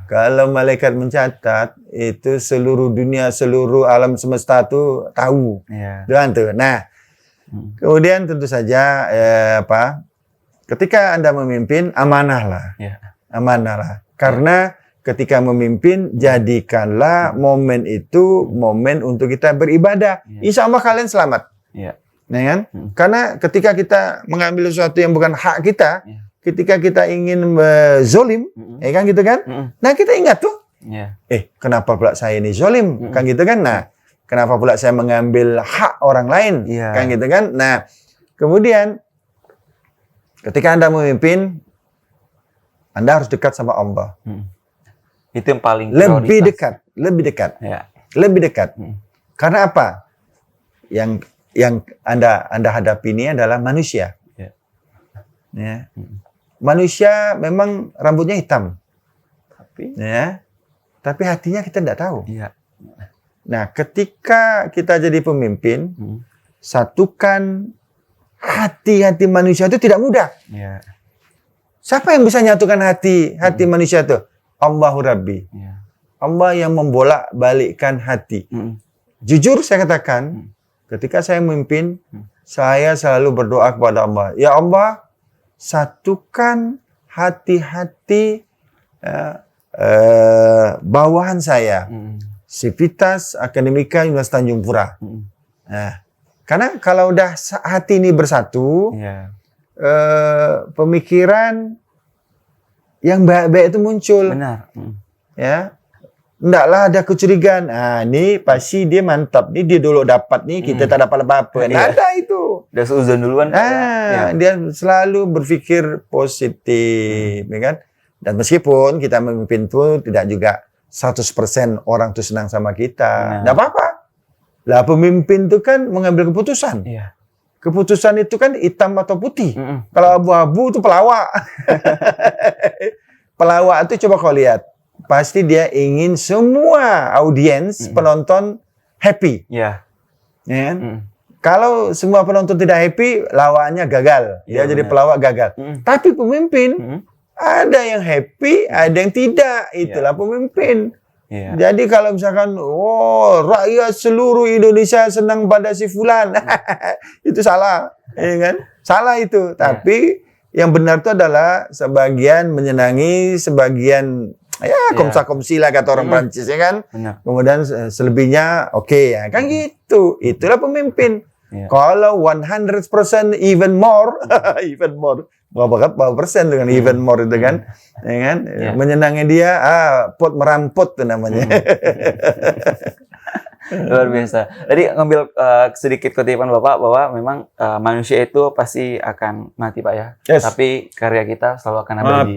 Kalau malaikat mencatat, itu seluruh dunia, seluruh alam semesta itu tahu. Tuh. Nah, kemudian tentu saja ketika Anda memimpin, amanahlah. Amanahlah. Karena ketika memimpin, jadikanlah momen itu momen untuk kita beribadah. Insya Allah kalian selamat. Ya kan? Karena ketika kita mengambil sesuatu yang bukan hak kita, ketika kita ingin zolim, ya kan gitu kan? Nah kita ingat tuh, kenapa pula saya ini zolim, kan gitu kan? Nah, kenapa pula saya mengambil hak orang lain, kan gitu kan? Nah, kemudian ketika Anda memimpin, Anda harus dekat sama Allah. Itu yang paling lebih prioritas. dekat. Ya. Lebih dekat. Karena apa? Yang Anda hadapi ini adalah manusia. Ya. Manusia memang rambutnya hitam. Tapi hatinya kita tidak tahu. Nah, ketika kita jadi pemimpin, satukan hati-hati manusia itu tidak mudah. Siapa yang bisa nyatukan hati manusia itu? Allahu Rabbi. Allah yang membolak-balikkan hati. Jujur saya katakan, ketika saya memimpin, saya selalu berdoa kepada Allah. Ya Allah, satukan hati-hati bawahan saya. Sivitas Akademika Universitas Tanjung Pura. Nah, karena kalau udah hati ini bersatu, pemikiran yang baik-baik itu muncul. Benar. Ya, ndaklah ada kecurigaan. Ah, ini pasti dia mantap. Ini dia dulu dapat nih, kita tak dapat apa-apa. Nggak ada itu. Udah seuzon duluan. Dia selalu berpikir positif, ya kan? Dan meskipun kita memimpin itu tidak juga 100% orang tuh senang sama kita. Nggak apa-apa. Lah pemimpin itu kan mengambil keputusan. Keputusan itu kan hitam atau putih. Kalau abu-abu itu pelawak. Pelawak itu coba kau lihat. Pasti dia ingin semua audiens, penonton happy. Ya kan? Kalau semua penonton tidak happy, lawannya gagal. Dia jadi pelawak gagal. Tapi pemimpin, ada yang happy, ada yang tidak. Itulah pemimpin. Jadi kalau misalkan, rakyat seluruh Indonesia senang pada si fulan, itu salah, ya kan? Salah itu. Tapi yang benar itu adalah sebagian menyenangi, sebagian komsa-komsi lah kata orang Prancis, ya kan? Kemudian selebihnya oke, ya kan gitu. Itulah pemimpin. Kalau 100% even more, berapa persen dengan even more itu kan, ya kan? Menyenangi dia, pot meramput itu namanya. Luar biasa. Tadi ngambil sedikit kutipan Bapak bahwa memang manusia itu pasti akan mati Pak ya. Tapi karya kita selalu akan abadi.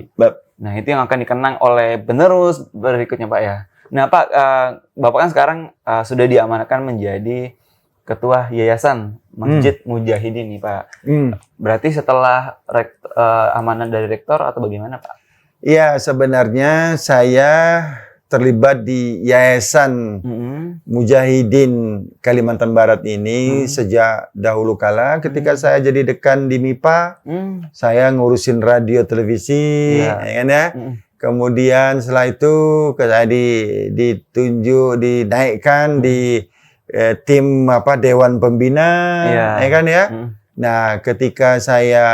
Nah itu yang akan dikenang oleh penerus berikutnya Pak ya. Nah Pak, Bapak kan sekarang sudah diamanahkan menjadi Ketua Yayasan Masjid Mujahidin nih Pak. Berarti setelah amanah dari rektor atau bagaimana Pak? Iya, sebenarnya saya terlibat di Yayasan Mujahidin Kalimantan Barat ini sejak dahulu kala. Ketika saya jadi dekan di MIPA, saya ngurusin radio televisi, ya kan ya. Kemudian setelah itu saya dinaikkan di tim Dewan Pembina, ya kan ya. Nah, ketika saya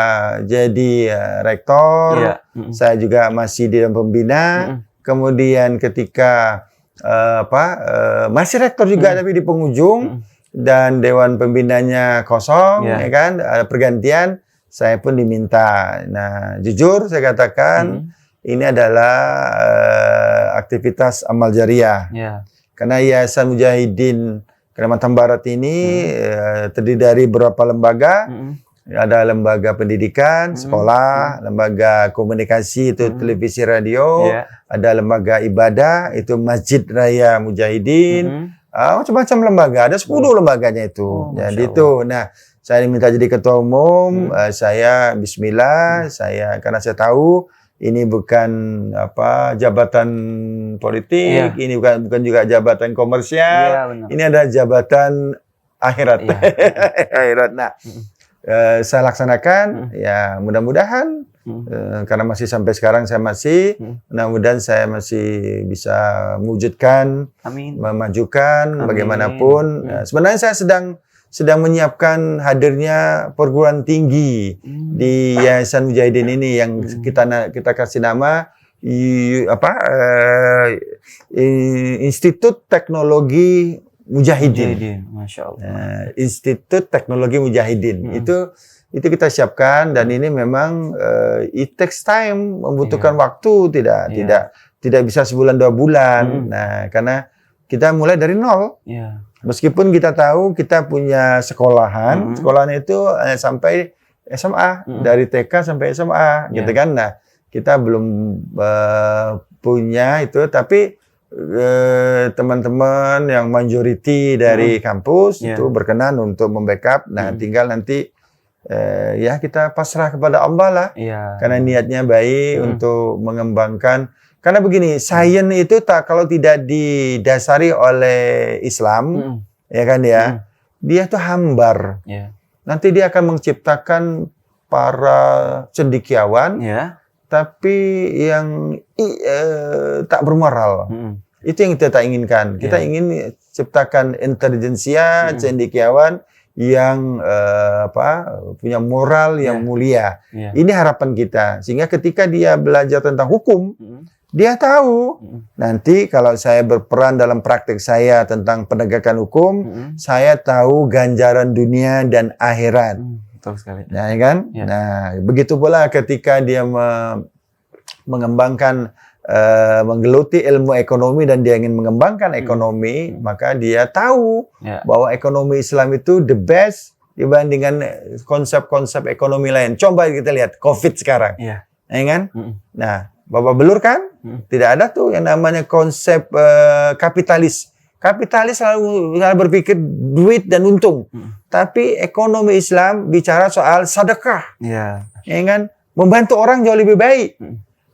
jadi rektor, saya juga masih di Dewan Pembina. Kemudian ketika masih rektor juga tapi di penghujung dan Dewan Pembinanya kosong, ya kan, ada pergantian, saya pun diminta. Nah, jujur saya katakan ini adalah aktivitas amal jariah. Karena Yayasan Mujahidin Kalimantan Barat ini terdiri dari beberapa lembaga. Ada lembaga pendidikan, sekolah, lembaga komunikasi itu televisi radio, ada lembaga ibadah itu Masjid Raya Mujahidin, macam-macam lembaga, ada 10 lembaganya itu. Jadi itu. Nah, saya diminta jadi ketua umum, saya bismillah, karena saya tahu ini bukan jabatan politik, ini bukan juga jabatan komersial, ini adalah jabatan akhirat. Akhirat. Nah, saya laksanakan, ya mudah-mudahan karena masih sampai sekarang saya masih, mudah-mudahan saya masih bisa mewujudkan, memajukan bagaimanapun. Sebenarnya saya sedang menyiapkan hadirnya perguruan tinggi di Yayasan Mujahidin ini yang kita kasih nama Institut Teknologi Mujahidin. Masya Allah. Institut Teknologi Mujahidin. Itu kita siapkan dan ini memang it takes time, membutuhkan waktu, tidak bisa sebulan 2 bulan. Nah, karena kita mulai dari nol. Meskipun kita tahu kita punya sekolahan itu sampai SMA, dari TK sampai SMA, gitu kan. Nah, kita belum punya itu, tapi teman-teman yang majority dari kampus itu berkenan untuk membackup. Nah, tinggal nanti ya kita pasrah kepada Allah lah, karena niatnya baik untuk mengembangkan. Karena begini, sains itu kalau tidak didasari oleh Islam, ya kan ya, dia tuh hambar. Nanti dia akan menciptakan para cendekiawan, tapi yang tak bermoral. Itu yang kita tak inginkan. Kita ingin ciptakan intelijensia, cendekiawan yang punya moral yang mulia. Ini harapan kita. Sehingga ketika dia belajar tentang hukum, dia tahu nanti kalau saya berperan dalam praktek saya tentang penegakan hukum, saya tahu ganjaran dunia dan akhirat. Betul sekali. Nah, kan? Nah, begitu pula ketika dia mengembangkan, menggeluti ilmu ekonomi dan dia ingin mengembangkan ekonomi, maka dia tahu bahwa ekonomi Islam itu the best dibandingkan konsep-konsep ekonomi lain. Coba kita lihat COVID sekarang, ya kan? Nah, Bapak belur kan? Tidak ada tuh yang namanya konsep kapitalis. Kapitalis selalu berpikir duit dan untung. Tapi ekonomi Islam bicara soal sedekah. Ya kan? Membantu orang jauh lebih baik.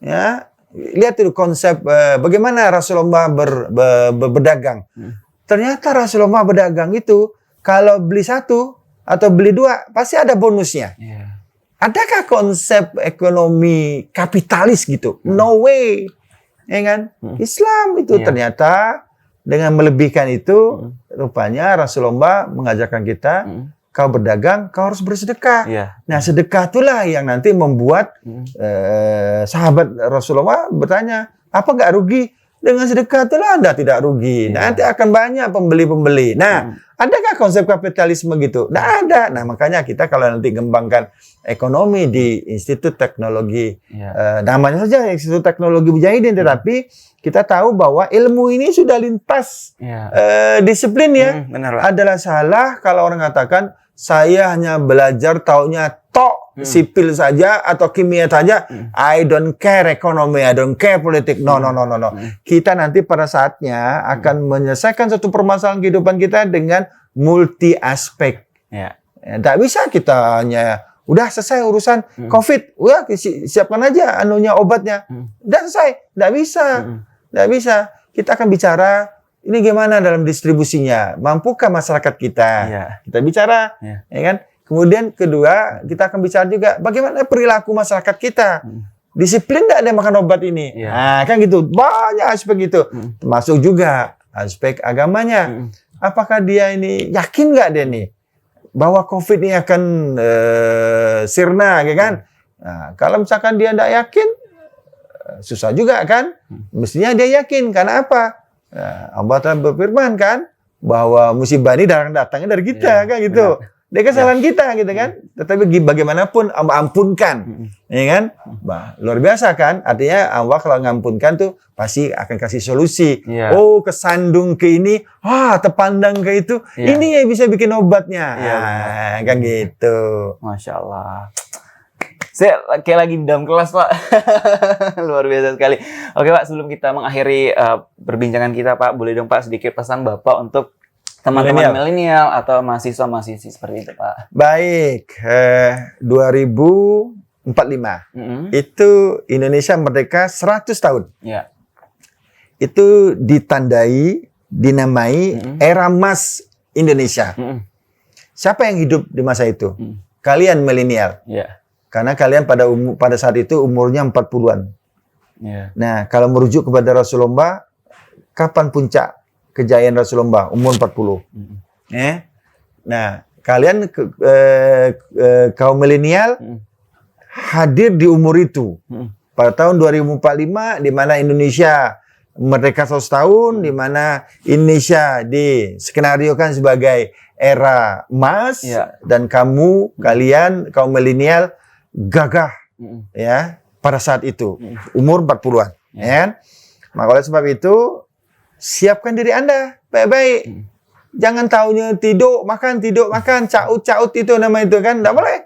Ya, lihat itu konsep bagaimana Rasulullah berdagang. Ternyata Rasulullah berdagang itu kalau beli 1 atau beli 2 pasti ada bonusnya. Adakah konsep ekonomi kapitalis gitu? No way. Ya kan? Islam itu ternyata dengan melebihkan itu, rupanya Rasulullah mengajarkan kita, kau berdagang, kau harus bersedekah. Nah, sedekah itulah yang nanti membuat sahabat Rasulullah bertanya, apa nggak rugi? Dengan sedekah itulah Anda tidak rugi. Nanti akan banyak pembeli-pembeli. Nah, adakah konsep kapitalisme gitu? Nggak ada. Nah, makanya kita kalau nanti kembangkan ekonomi di Institut Teknologi, namanya saja Institut Teknologi Mujahidin, tetapi kita tahu bahwa ilmu ini sudah lintas disiplin ya. Adalah salah kalau orang katakan saya hanya belajar taunya sipil saja atau kimia saja. I don't care ekonomi, I don't care politik. No. Kita nanti pada saatnya akan menyelesaikan satu permasalahan kehidupan kita dengan multi aspek. Tidak bisa kita hanya udah selesai urusan COVID, udah siapkan aja anunya obatnya, udah selesai. Tidak bisa, tidak bisa. Kita akan bicara ini gimana dalam distribusinya, mampukah masyarakat kita? Kita bicara, ya kan? Kemudian kedua, kita akan bicara juga bagaimana perilaku masyarakat kita. Disiplin nggak ada makan obat ini? Nah, kan gitu. Banyak aspek itu. Termasuk juga aspek agamanya. Apakah dia ini yakin nggak dia nih bahwa COVID ini akan sirna, ya kan? Nah, kalau misalkan dia nggak yakin, susah juga kan? Mestinya dia yakin. Karena apa? Nah, Allah telah berfirman kan bahwa musibah ini datangnya dari kita, kan gitu. Dia kesalahan kita gitu kan, tetapi bagaimanapun Allah ampunkan, ya kan? Bah, luar biasa kan? Artinya Allah kalau ngampunkan tuh pasti akan kasih solusi. Oh, kesandung ke ini, terpandang ke itu, ini yang bisa bikin obatnya, kan gitu. Masya Allah. Saya kayak lagi di dalam kelas, Pak. Luar biasa sekali. Oke, Pak, sebelum kita mengakhiri perbincangan kita, Pak, boleh dong Pak sedikit pesan Bapak untuk teman-teman milenial atau mahasiswa-mahasiswi seperti itu, Pak. Baik, 2045 itu Indonesia merdeka 100 tahun. Itu dinamai era emas Indonesia. Siapa yang hidup di masa itu? Kalian milenial. Karena kalian pada saat itu umurnya 40-an. Nah, kalau merujuk kepada Rasulullah, kapan puncak kejayaan Rasulullah? Umur 40. Nah, kalian kaum milenial hadir di umur itu. Pada tahun 2045 di mana Indonesia Merdeka 100 tahun, di mana Indonesia diskenariokan sebagai era emas, dan kalian kaum milenial gagah ya pada saat itu, umur 40-an. Ya. Maka oleh sebab itu, siapkan diri Anda baik-baik. Jangan taunya tidur makan, caut itu nama itu kan, tidak boleh.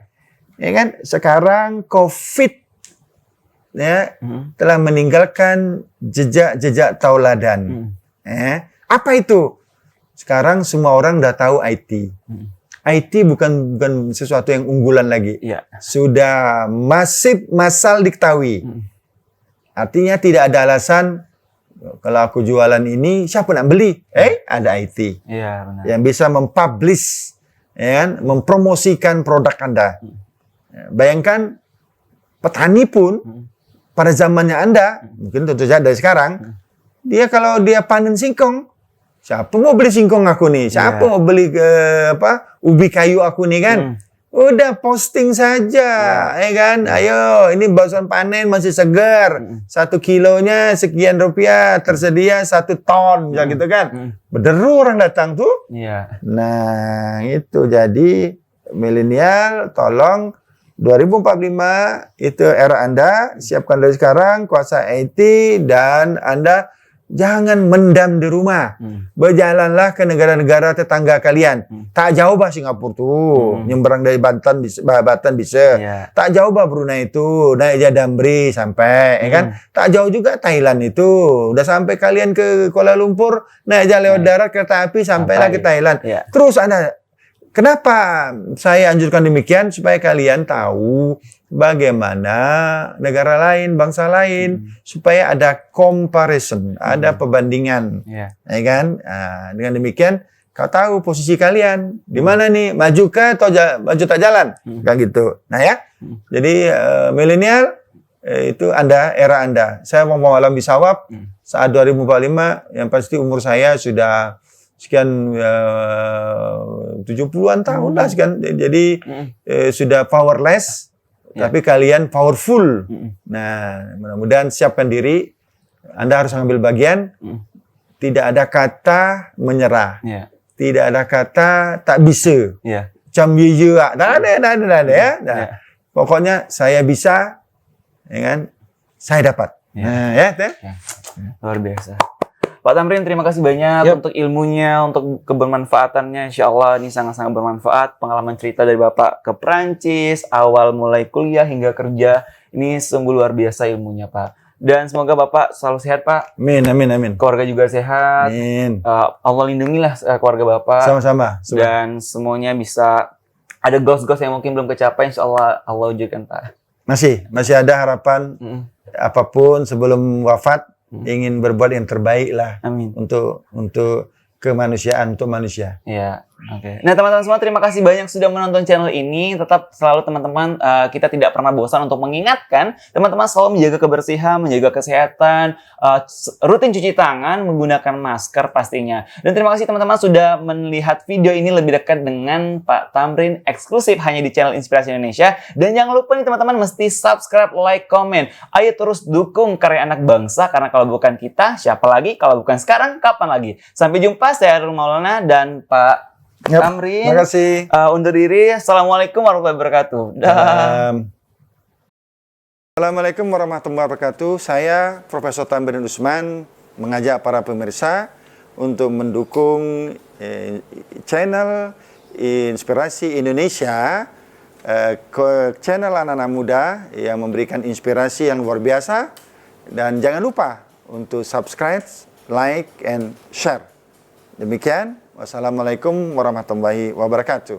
Ya kan? Sekarang COVID ya telah meninggalkan jejak tauladan. Apa itu? Sekarang semua orang udah tahu IT. IT bukan sesuatu yang unggulan lagi. Sudah massal diketahui. Artinya tidak ada alasan kalau aku jualan ini siapa nak beli? Ada IT. Benar. Yang bisa mempublish, ya kan? Mempromosikan produk Anda. Bayangkan petani pun pada zamannya Anda, mungkin tentu saja dari sekarang, dia kalau dia panen singkong, siapa mau beli singkong aku nih? Siapa mau beli ubi kayu aku nih kan? Udah posting saja, ya kan? Ayo, ini barusan panen masih segar. 1 kilonya sekian rupiah, tersedia 1 ton, ya gitu kan? Berderu orang datang tuh. Nah, itu jadi milenial, tolong 2045 itu era Anda, siapkan dari sekarang kuasai IT, dan Anda jangan mendam di rumah. Berjalanlah ke negara-negara tetangga kalian. Tak jauh bah Singapura tuh, nyebrang dari Batam bisa. Tak jauh bah Brunei itu, naik Jadamri sampai, ya kan? Tak jauh juga Thailand itu. Udah sampai kalian ke Kuala Lumpur, naik aja lewat darat kereta api sampailah ke Thailand. Terus Anda, kenapa saya anjurkan demikian? Supaya kalian tahu bagaimana negara lain, bangsa lain, supaya ada comparison, ada perbandingan, ya kan? Nah, dengan demikian, kau tahu posisi kalian di mana nih, maju ke atau maju tak jalan, kan gitu. Nah ya, jadi milenial itu era Anda. Saya mau alam bisawab saat 2045, yang pasti umur saya sudah sekian 70-an tahun lah sekian. Jadi sudah powerless, tapi kalian powerful. Nah, mudah-mudahan siapkan diri. Anda harus ambil bagian. Tidak ada kata menyerah. Tidak ada kata tak bisa. Macam ya. Tak ada ya. Nah, pokoknya saya bisa, ya kan? Saya dapat. Nah, ya. Luar biasa. Pak Tamrin, terima kasih banyak untuk ilmunya, untuk kebermanfaatannya. Insya Allah ini sangat-sangat bermanfaat. Pengalaman cerita dari Bapak ke Perancis, awal mulai kuliah hingga kerja. Ini sungguh luar biasa ilmunya, Pak. Dan semoga Bapak selalu sehat, Pak. Amin, amin, amin. Keluarga juga sehat. Amin. Allah lindungilah keluarga Bapak. Sama-sama. Dan semuanya bisa ada goals-goals yang mungkin belum kecapai. Insya Allah, Allah wujudkan, Pak. Masih ada harapan. Apapun sebelum wafat, ingin berbuat yang terbaik lah. Amin. Untuk kemanusiaan, untuk manusia. Iya, oke. Nah, teman-teman semua, terima kasih banyak sudah menonton channel ini. Tetap selalu teman-teman, kita tidak pernah bosan untuk mengingatkan teman-teman selalu menjaga kebersihan, menjaga kesehatan, rutin cuci tangan, menggunakan masker pastinya. Dan terima kasih teman-teman sudah melihat video ini lebih dekat dengan Pak Tamrin, eksklusif hanya di channel Inspirasi Indonesia. Dan jangan lupa nih teman-teman, mesti subscribe, like, komen. Ayo terus dukung karya anak bangsa, karena kalau bukan kita, siapa lagi? Kalau bukan sekarang, kapan lagi? Sampai jumpa. Saya Arul Maulana dan Pak Tamrin. Terima kasih. Undur diri. Assalamualaikum warahmatullahi wabarakatuh. Assalamualaikum warahmatullahi wabarakatuh. Saya Profesor Tamrin Usman mengajak para pemirsa untuk mendukung channel Inspirasi Indonesia, ke channel anak-anak muda yang memberikan inspirasi yang luar biasa. Dan jangan lupa untuk subscribe, like, and share. Demikian, wassalamualaikum warahmatullahi wabarakatuh.